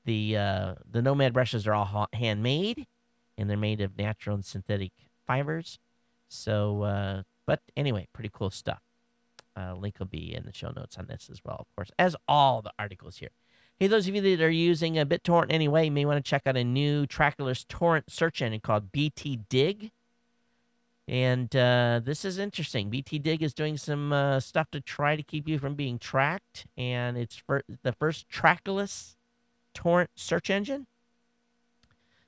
The Nomad brushes are all handmade, and they're made of natural and synthetic fibers. So, but anyway, pretty cool stuff. Link will be in the show notes on this as well, of course, as all the articles here. Hey, those of you that are using a BitTorrent anyway, you may want to check out a new trackless torrent search engine called BT Dig. And this is interesting. BT Dig is doing some stuff to try to keep you from being tracked, and it's the first trackless torrent search engine.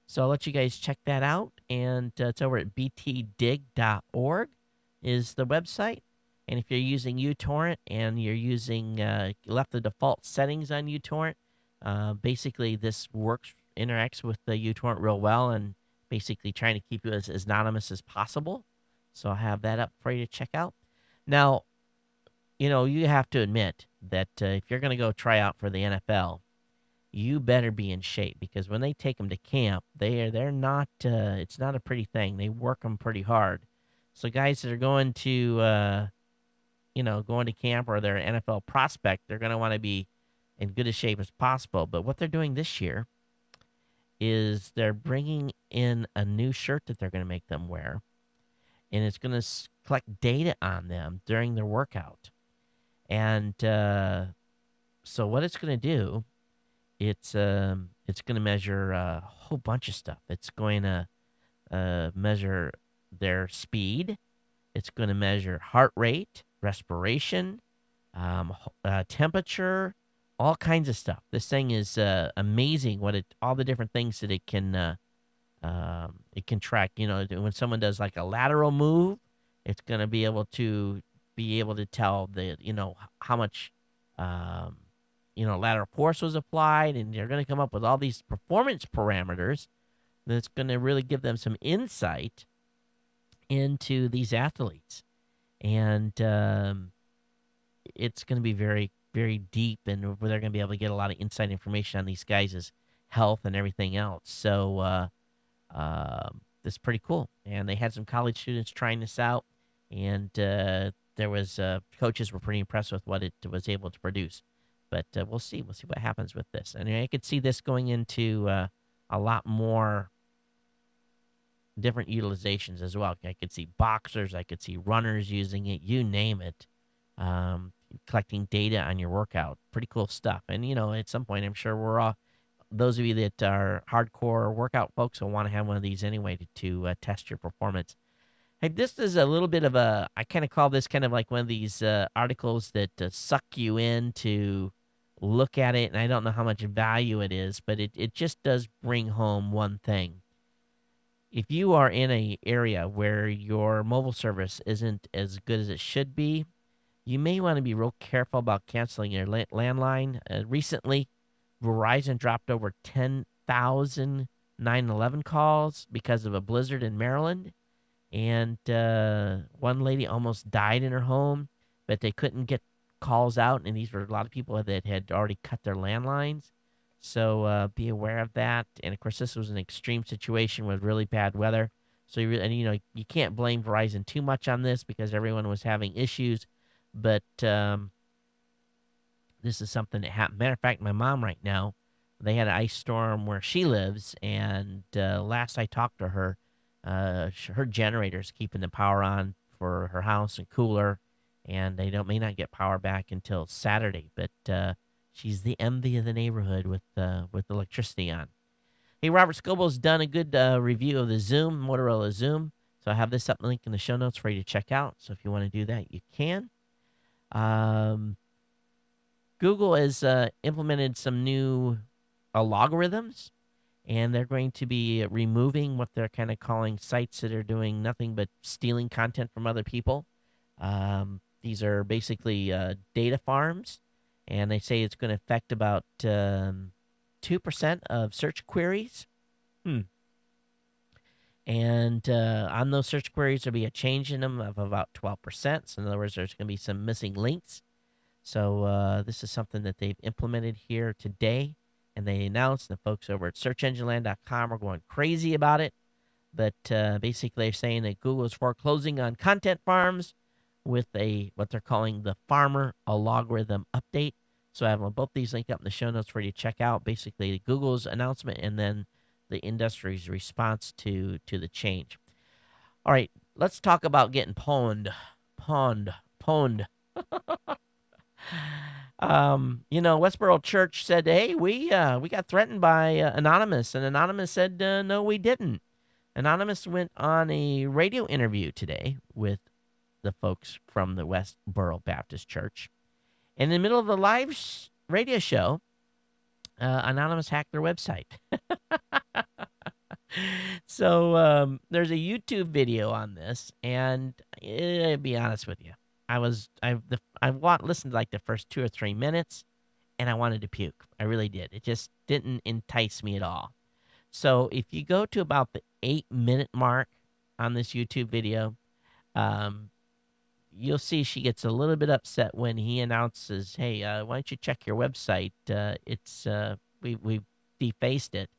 So I'll let you guys check that out, and it's over at btdig.org is the website. And if you're using uTorrent and you're using left the default settings on uTorrent, basically this interacts with the uTorrent real well, and basically trying to keep you as anonymous as possible. So I'll have that up for you to check out. Now, you have to admit that if you're going to go try out for the NFL, you better be in shape, because when they take them to camp, they're not. It's not a pretty thing. They work them pretty hard. So guys that are going to camp, or they're an NFL prospect, they're going to want to be in good a shape as possible. But what they're doing this year is they're bringing in a new shirt that they're going to make them wear, and it's going to collect data on them during their workout. And so what it's going to do, it's going to measure a whole bunch of stuff. It's going to measure their speed. It's going to measure heart rate, respiration, temperature, all kinds of stuff. This thing is amazing. All the different things that it can track. You know, when someone does like a lateral move, it's going to be able to tell how much lateral force was applied, and they're going to come up with all these performance parameters that's going to really give them some insight into these athletes. And it's going to be very, very deep, and they're going to be able to get a lot of inside information on these guys' health and everything else. So this is pretty cool. And they had some college students trying this out, and there was coaches were pretty impressed with what it was able to produce. But we'll see. We'll see what happens with this. And I could see this going into a lot more different utilizations as well. I could see boxers. I could see runners using it. You name it. Collecting data on your workout. Pretty cool stuff. And, at some point, I'm sure those of you that are hardcore workout folks will want to have one of these anyway to test your performance. Hey, this is a little bit of I kind of call this kind of like one of these articles that suck you in to look at it, and I don't know how much value it is, but it just does bring home one thing. If you are in an area where your mobile service isn't as good as it should be, you may want to be real careful about canceling your landline. Recently, Verizon dropped over 10,000 911 calls because of a blizzard in Maryland. And one lady almost died in her home, but they couldn't get calls out. And these were a lot of people that had already cut their landlines. So be aware of that. And, of course, this was an extreme situation with really bad weather. So, you can't blame Verizon too much on this because everyone was having issues. But this is something that happened. Matter of fact, my mom right now, they had an ice storm where she lives. And last I talked to her, her generator's keeping the power on for her house and cooler. And they may not get power back until Saturday. But she's the envy of the neighborhood with electricity on. Hey, Robert Scoble's done a good review of the Motorola Zoom. So I have this up link in the show notes for you to check out. So if you want to do that, you can. Google has implemented some new algorithms, and they're going to be removing what they're kind of calling sites that are doing nothing but stealing content from other people. These are basically data farms. And they say it's going to affect about 2% of search queries. And on those search queries, there'll be a change in them of about 12%. So in other words, there's going to be some missing links. So this is something that they've implemented here today. And they announced, the folks over at searchengineland.com are going crazy about it. But basically they're saying that Google is foreclosing on content farms with what they're calling the Farmer Algorithm Update. So I have both these linked up in the show notes for you to check out. Basically, Google's announcement and then the industry's response to the change. All right, let's talk about getting pwned. Westboro Church said, hey, we got threatened by Anonymous, and Anonymous said, no, we didn't. Anonymous went on a radio interview today with the folks from the Westboro Baptist Church. And in the middle of the live radio show, Anonymous hacked their website. So there's a YouTube video on this, and I'll be honest with you, I listened to like the first 2 or 3 minutes, and I wanted to puke. I really did. It just didn't entice me at all. So if you go to about the 8-minute mark on this YouTube video, you'll see she gets a little bit upset when he announces, hey, why don't you check your website? We've defaced it.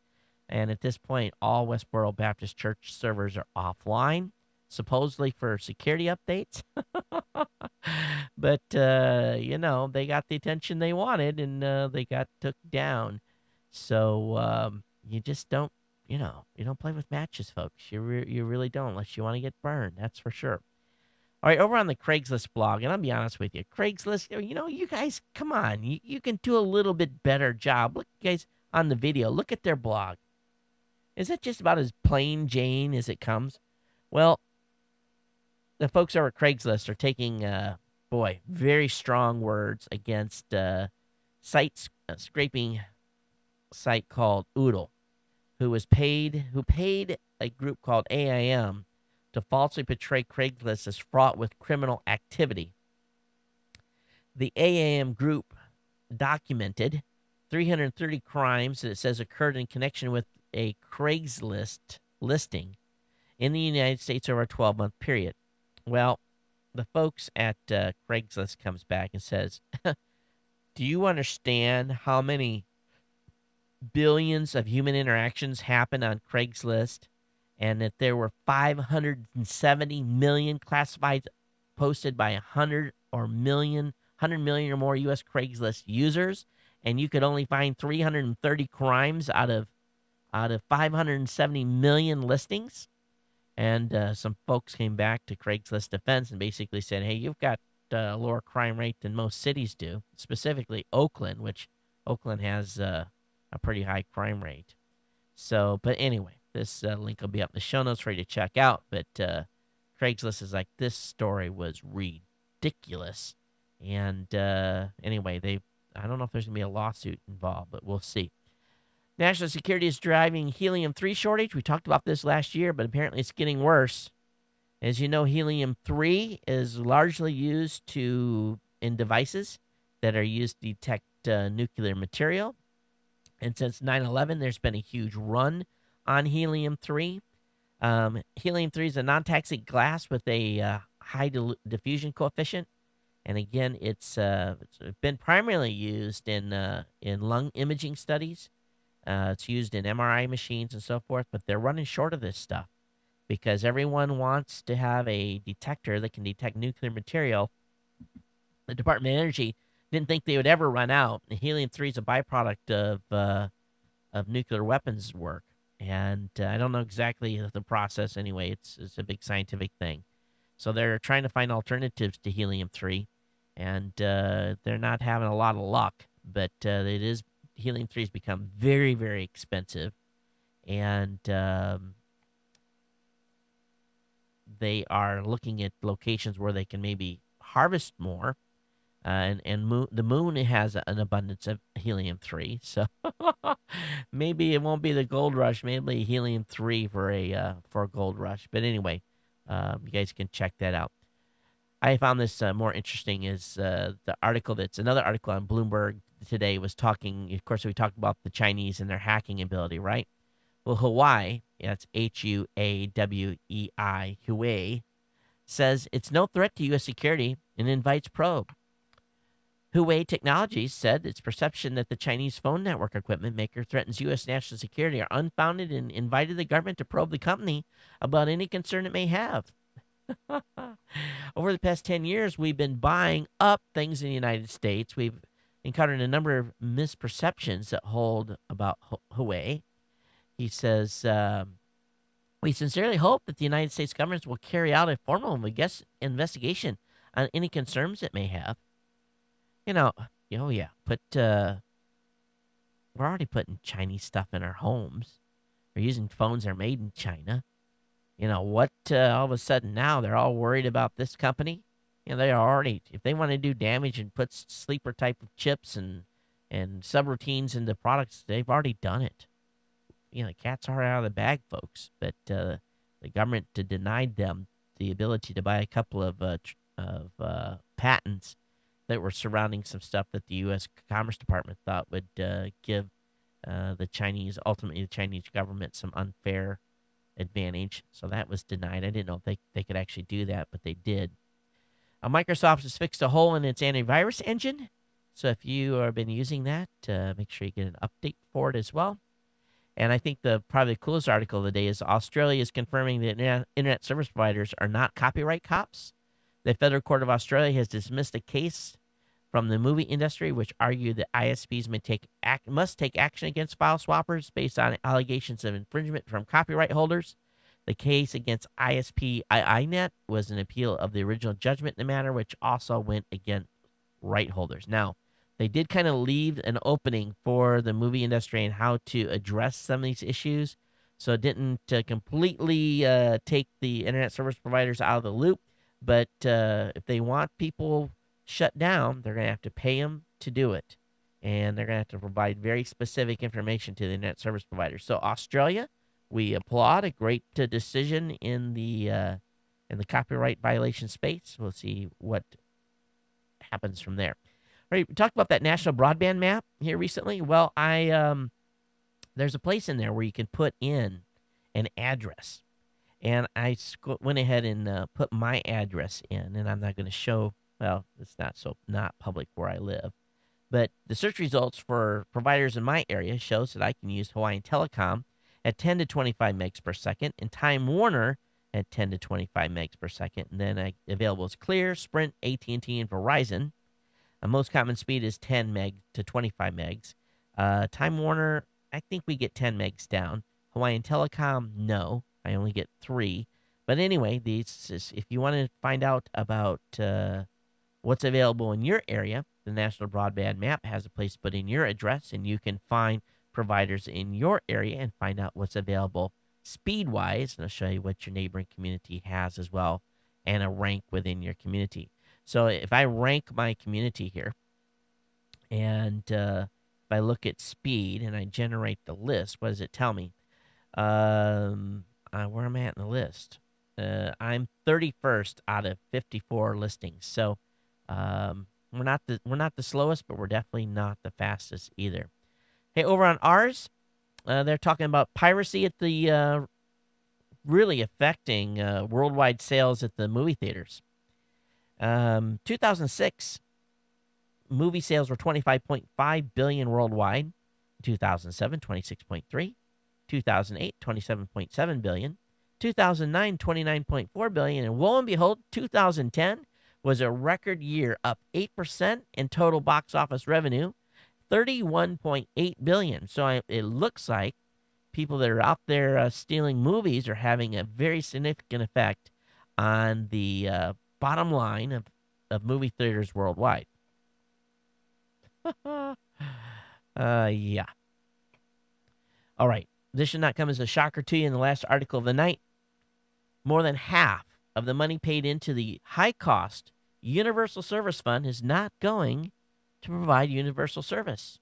And at this point, all Westboro Baptist Church servers are offline, supposedly for security updates. But, they got the attention they wanted, and they got took down. So, you just don't, you don't play with matches, folks. You really don't, unless you want to get burned. That's for sure. All right, over on the Craigslist blog, and I'll be honest with you, Craigslist, you guys, come on, you can do a little bit better job. Look, you guys, on the video, look at their blog. Is it just about as plain Jane as it comes? Well, the folks over at Craigslist are taking, very strong words against sites scraping site called Oodle, who paid a group called AIM to falsely portray Craigslist as fraught with criminal activity. The AIM group documented 330 crimes that it says occurred in connection with a Craigslist listing in the United States over a 12-month period. Well, the folks at Craigslist comes back and says, do you understand how many billions of human interactions happen on Craigslist, and that there were 570 million classifieds posted by 100 million or more U.S. Craigslist users, and you could only find 330 crimes out of 570 million listings? And some folks came back to Craigslist defense and basically said, hey, you've got a lower crime rate than most cities do, specifically Oakland, which Oakland has a pretty high crime rate. So, but anyway, this link will be up in the show notes for you to check out. But Craigslist is like, this story was ridiculous. And anyway, I don't know if there's going to be a lawsuit involved, but we'll see. National security is driving helium-3 shortage. We talked about this last year, but apparently it's getting worse. As you know, helium-3 is largely used in devices that are used to detect nuclear material. And since 9/11, there's been a huge run on helium-3. Helium-3 is a non-toxic gas with a high diffusion coefficient. And again, it's been primarily used in lung imaging studies. It's used in MRI machines and so forth, but they're running short of this stuff because everyone wants to have a detector that can detect nuclear material. The Department of Energy didn't think they would ever run out. Helium-3 is a byproduct of nuclear weapons work, and I don't know exactly the process. Anyway, it's a big scientific thing. So they're trying to find alternatives to helium-3, and they're not having a lot of luck, but helium-3 has become very, very expensive, and they are looking at locations where they can maybe harvest more. The moon has an abundance of helium-3, so maybe it won't be the gold rush. Maybe helium-3 for a gold rush. But anyway, you guys can check that out. I found this more interesting is the article that's another article on Bloomberg today was talking. Of course, we talked about the Chinese and their hacking ability, right? Well, Huawei, that's Huawei, Huawei, says it's no threat to U.S. security and invites probe. Huawei Technologies said its perception that the Chinese phone network equipment maker threatens U.S. national security are unfounded and invited the government to probe the company about any concern it may have. Over the past 10 years, we've been buying up things in the United States. We've encountered a number of misperceptions that hold about Huawei. He says, we sincerely hope that the United States government will carry out a formal investigation on any concerns it may have. We're already putting Chinese stuff in our homes. We're using phones that are made in China. All of a sudden now they're all worried about this company? They are already, if they want to do damage and put sleeper type of chips and subroutines into products, they've already done it. The cat's already out of the bag, folks. But the government denied them the ability to buy a couple of patents that were surrounding some stuff that the U.S. Commerce Department thought would give the Chinese government some unfair advantage. So that was denied. I didn't know if they could actually do that, but they did. Microsoft has fixed a hole in its antivirus engine. So if you have been using that, make sure you get an update for it as well. And I think probably the coolest article of the day is Australia is confirming that internet service providers are not copyright cops. The Federal Court of Australia has dismissed a case from the movie industry, which argue that ISPs must take action against file swappers based on allegations of infringement from copyright holders. The case against ISP iiNet was an appeal of the original judgment in the matter, which also went against right holders. Now, they did kind of leave an opening for the movie industry and how to address some of these issues. So it didn't completely take the internet service providers out of the loop. But if they want people shut down, they're going to have to pay them to do it. And they're going to have to provide very specific information to the internet service providers. So Australia, we applaud a great decision in the copyright violation space. We'll see what happens from there. All right, we talked about that national broadband map here recently. Well, there's a place in there where you can put in an address. And I went ahead and put my address in, and I'm not going to show, well, it's not public where I live. But the search results for providers in my area shows that I can use Hawaiian Telecom at 10 to 25 megs per second and Time Warner at 10 to 25 megs per second. And then available is Clear, Sprint, AT&T, and Verizon. Most common speed is 10 meg to 25 megs. Time Warner, I think we get 10 megs down. Hawaiian Telecom, no. I only get 3. But anyway, if you want to find out about what's available in your area, the National Broadband Map has a place to put in your address, and you can find providers in your area and find out what's available speed-wise. And I'll show you what your neighboring community has as well, and a rank within your community. So if I rank my community here, and if I look at speed and I generate the list, what does it tell me? Where am I at in the list? I'm 31st out of 54 listings. So we're not the slowest, but we're definitely not the fastest either. Hey, over on ours, they're talking about piracy at the really affecting worldwide sales at the movie theaters. 2006, movie sales were $25.5 billion worldwide. 2007, 26.3. 2008, 27.7 billion. 2009, 29.4 billion. And lo and behold, 2010 was a record year, up 8% in total box office revenue, 31.8 billion. So it looks like people that are out there stealing movies are having a very significant effect on the bottom line of movie theaters worldwide. Yeah. All right. This should not come as a shocker to you in the last article of the night. More than half of the money paid into the high-cost Universal Service Fund is not going to provide universal service.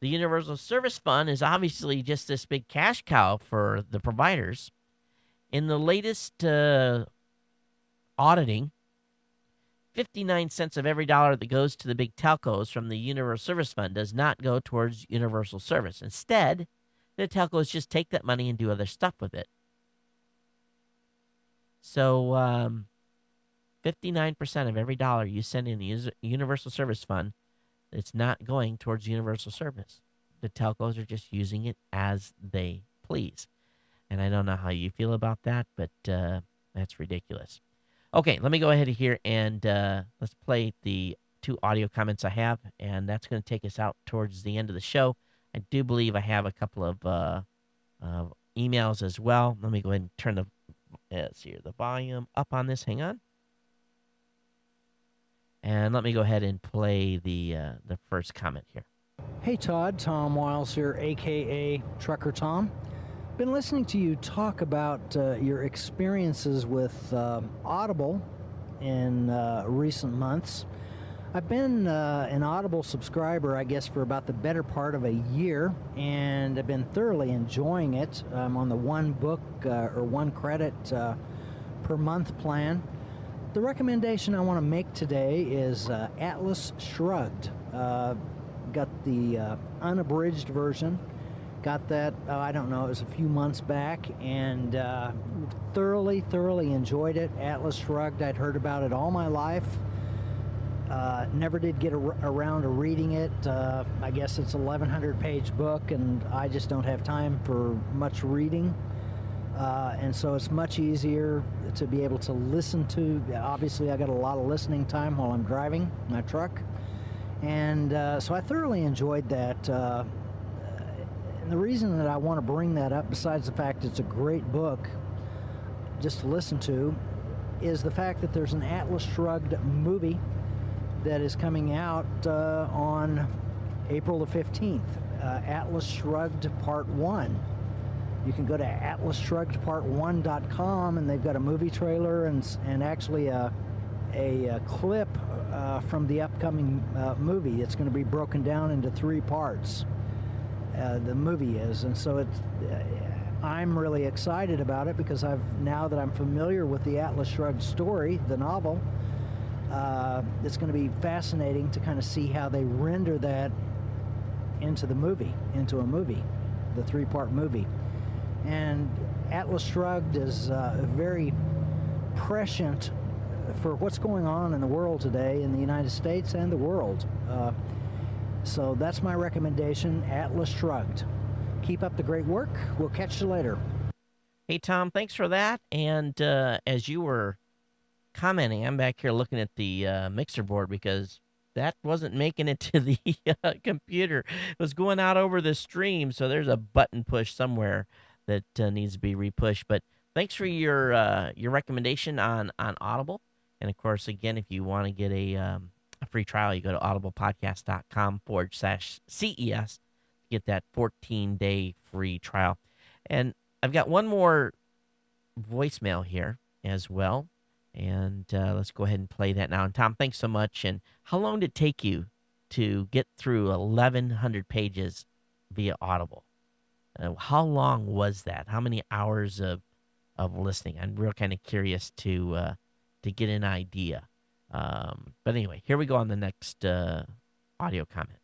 The Universal Service Fund is obviously just this big cash cow for the providers. In the latest auditing, 59 cents of every dollar that goes to the big telcos from the Universal Service Fund does not go towards universal service. Instead, the telcos just take that money and do other stuff with it. So 59% of every dollar you send in the Universal Service Fund, it's not going towards universal service. The telcos are just using it as they please. And I don't know how you feel about that, but that's ridiculous. Okay, let me go ahead here and let's play the 2 audio comments I have, and that's going to take us out towards the end of the show. I do believe I have a couple of emails as well. Let me go ahead and turn the volume up on this. Hang on. And let me go ahead and play the first comment here. Hey Todd, Tom Wiles here, a.k.a. Trucker Tom. Been listening to you talk about your experiences with Audible in recent months. I've been an Audible subscriber, I guess, for about the better part of a year, and I've been thoroughly enjoying it. I'm on the 1 book or 1 credit per month plan. The recommendation I want to make today is Atlas Shrugged. Got the unabridged version. Got that, I don't know, it was a few months back, and thoroughly enjoyed it. Atlas Shrugged, I'd heard about it all my life. Never did get around to reading it. I guess it's a 1,100-page book, and I just don't have time for much reading. And so it's much easier to be able to listen to. Obviously, I got a lot of listening time while I'm driving my truck. And so I thoroughly enjoyed that. And the reason that I want to bring that up, besides the fact it's a great book just to listen to, is the fact that there's an Atlas Shrugged movie that is coming out on April the 15th. Atlas Shrugged Part 1. You can go to atlasshruggedpart1.com, and they've got a movie trailer and actually a clip from the upcoming movie. It's going to be broken down into 3 parts. The movie is, and so I'm really excited about it because now that I'm familiar with the Atlas Shrugged story, the novel, it's going to be fascinating to kind of see how they render that into a movie, the 3-part movie. And Atlas Shrugged is very prescient for what's going on in the world today, in the United States and the world. So that's my recommendation, Atlas Shrugged. Keep up the great work. We'll catch you later. Hey, Tom, thanks for that. And as you were commenting, I'm back here looking at the mixer board because that wasn't making it to the computer. It was going out over the stream, so there's a button push somewhere that needs to be repushed. But thanks for your recommendation on Audible. And, of course, again, if you want to get a free trial, you go to audiblepodcast.com/CES to get that 14-day free trial. And I've got one more voicemail here as well. And let's go ahead and play that now. And Tom, thanks so much. And how long did it take you to get through 1,100 pages via Audible? How long was that? How many hours of listening? I'm real kind of curious to get an idea. But anyway, here we go on the next audio comment.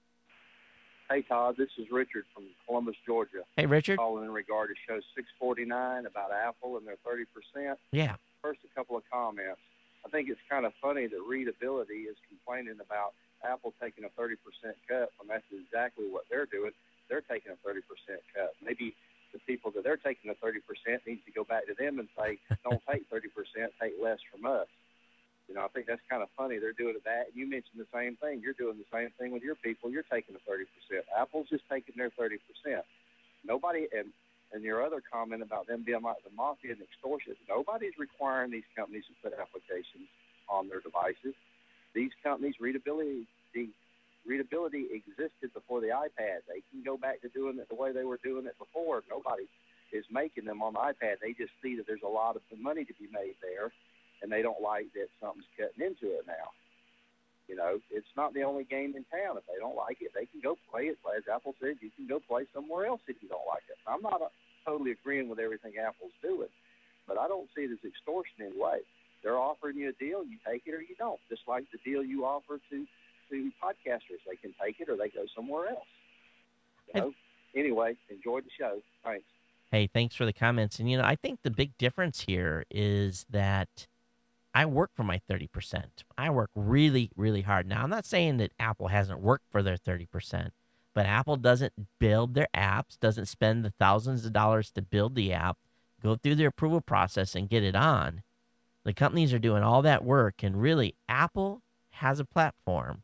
Hey, Todd, this is Richard from Columbus, Georgia. Hey, Richard. Calling in regard to show 649 about Apple and their 30%. Yeah. First, a couple of comments. I think it's kind of funny that Readability is complaining about Apple taking a 30% cut when that's exactly what they're doing. They're taking a 30% cut. Maybe the people that they're taking the 30% needs to go back to them and say, don't take 30%, take less from us. You know, I think that's kind of funny. They're doing that. You mentioned the same thing. You're doing the same thing with your people. You're taking the 30%. Apple's just taking their 30%. Nobody, and your other comment about them being like the mafia and extortion, nobody's requiring these companies to put applications on their devices. These companies, readability existed before the iPad. They can go back to doing it the way they were doing it before. Nobody is making them on the iPad. They just see that there's a lot of money to be made there, and they don't like that something's cutting into it now. You know, it's not the only game in town. If they don't like it, they can go play it. As Apple said, you can go play somewhere else if you don't like it. I'm not totally agreeing with everything Apple's doing, but I don't see it as extortion in any way. They're offering you a deal, you take it or you don't, just like the deal you offer to podcasters. They can take it or they go somewhere else. You know? Anyway, enjoy the show. Thanks. Hey, thanks for the comments. And, you know, I think the big difference here is that I work for my 30%. I work really, really hard. Now, I'm not saying that Apple hasn't worked for their 30%, but Apple doesn't build their apps, doesn't spend the thousands of dollars to build the app, go through the approval process and get it on. The companies are doing all that work, and really, Apple has a platform.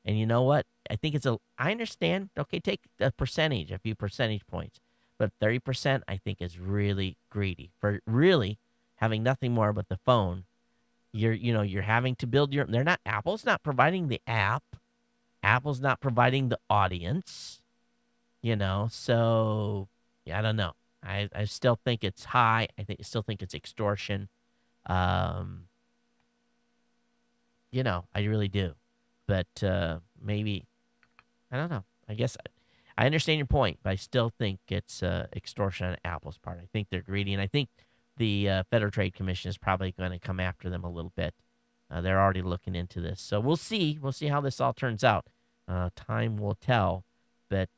And you know what? I think I understand, okay, take a few percentage points, but 30% I think is really greedy for really having nothing more but the phone. You're having to build Apple's not providing the app. Apple's not providing the audience, so yeah, I don't know. I still think it's high. I still think it's extortion. I really do. But maybe, I don't know. I guess I understand your point, but I still think it's extortion on Apple's part. I think they're greedy, and I think the Federal Trade Commission is probably going to come after them a little bit. They're already looking into this. So we'll see. We'll see how this all turns out. Time will tell. But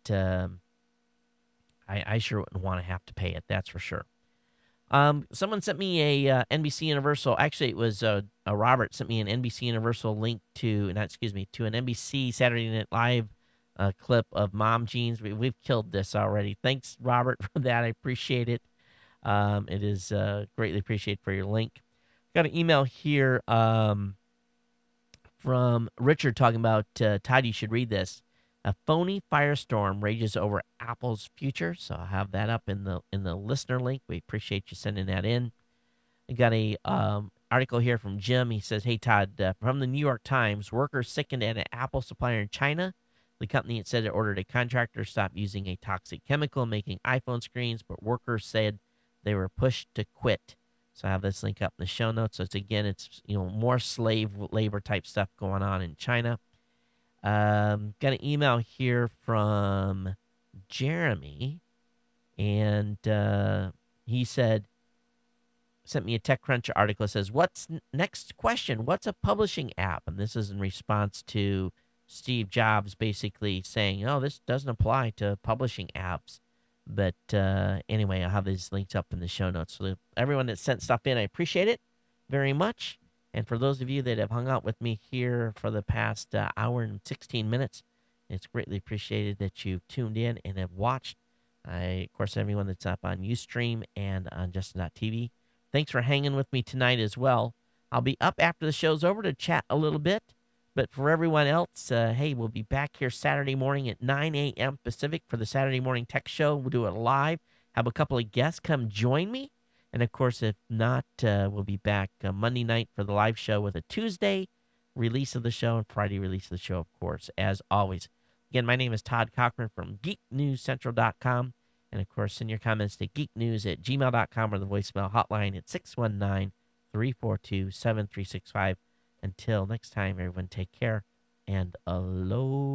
I sure wouldn't want to have to pay it. That's for sure. Someone sent me a NBC Universal. Actually, it was Robert sent me an NBC Universal link to an NBC Saturday Night Live clip of Mom Jeans. We've killed this already. Thanks, Robert, for that. I appreciate it. It is greatly appreciated for your link. Got an email here from Richard talking about Todd. You should read this. A phony firestorm rages over Apple's future. So I'll have that up in the listener link. We appreciate you sending that in. I got a article here from Jim. He says, "Hey Todd, from the New York Times, workers sickened at an Apple supplier in China. The company had said it ordered a contractor to stop using a toxic chemical making iPhone screens, but workers said they were pushed to quit." So I have this link up in the show notes. So it's more slave labor type stuff going on in China. Got an email here from Jeremy, and he sent me a TechCrunch article. It says, next question? What's a publishing app? And this is in response to Steve Jobs basically saying, "Oh, this doesn't apply to publishing apps." But anyway, I'll have these links up in the show notes. So everyone that sent stuff in, I appreciate it very much. And for those of you that have hung out with me here for the past hour and 16 minutes, it's greatly appreciated that you've tuned in and have watched. Of course, everyone that's up on Ustream and on Justin.tv, thanks for hanging with me tonight as well. I'll be up after the show's over to chat a little bit. But for everyone else, hey, we'll be back here Saturday morning at 9 a.m. Pacific for the Saturday Morning Tech Show. We'll do it live. Have a couple of guests come join me. And, of course, if not, we'll be back Monday night for the live show with a Tuesday release of the show and Friday release of the show, of course, as always. Again, my name is Todd Cochran from GeekNewsCentral.com. And, of course, send your comments to geeknews@gmail.com or the voicemail hotline at 619-342-7365. Until next time, everyone, take care and aloha.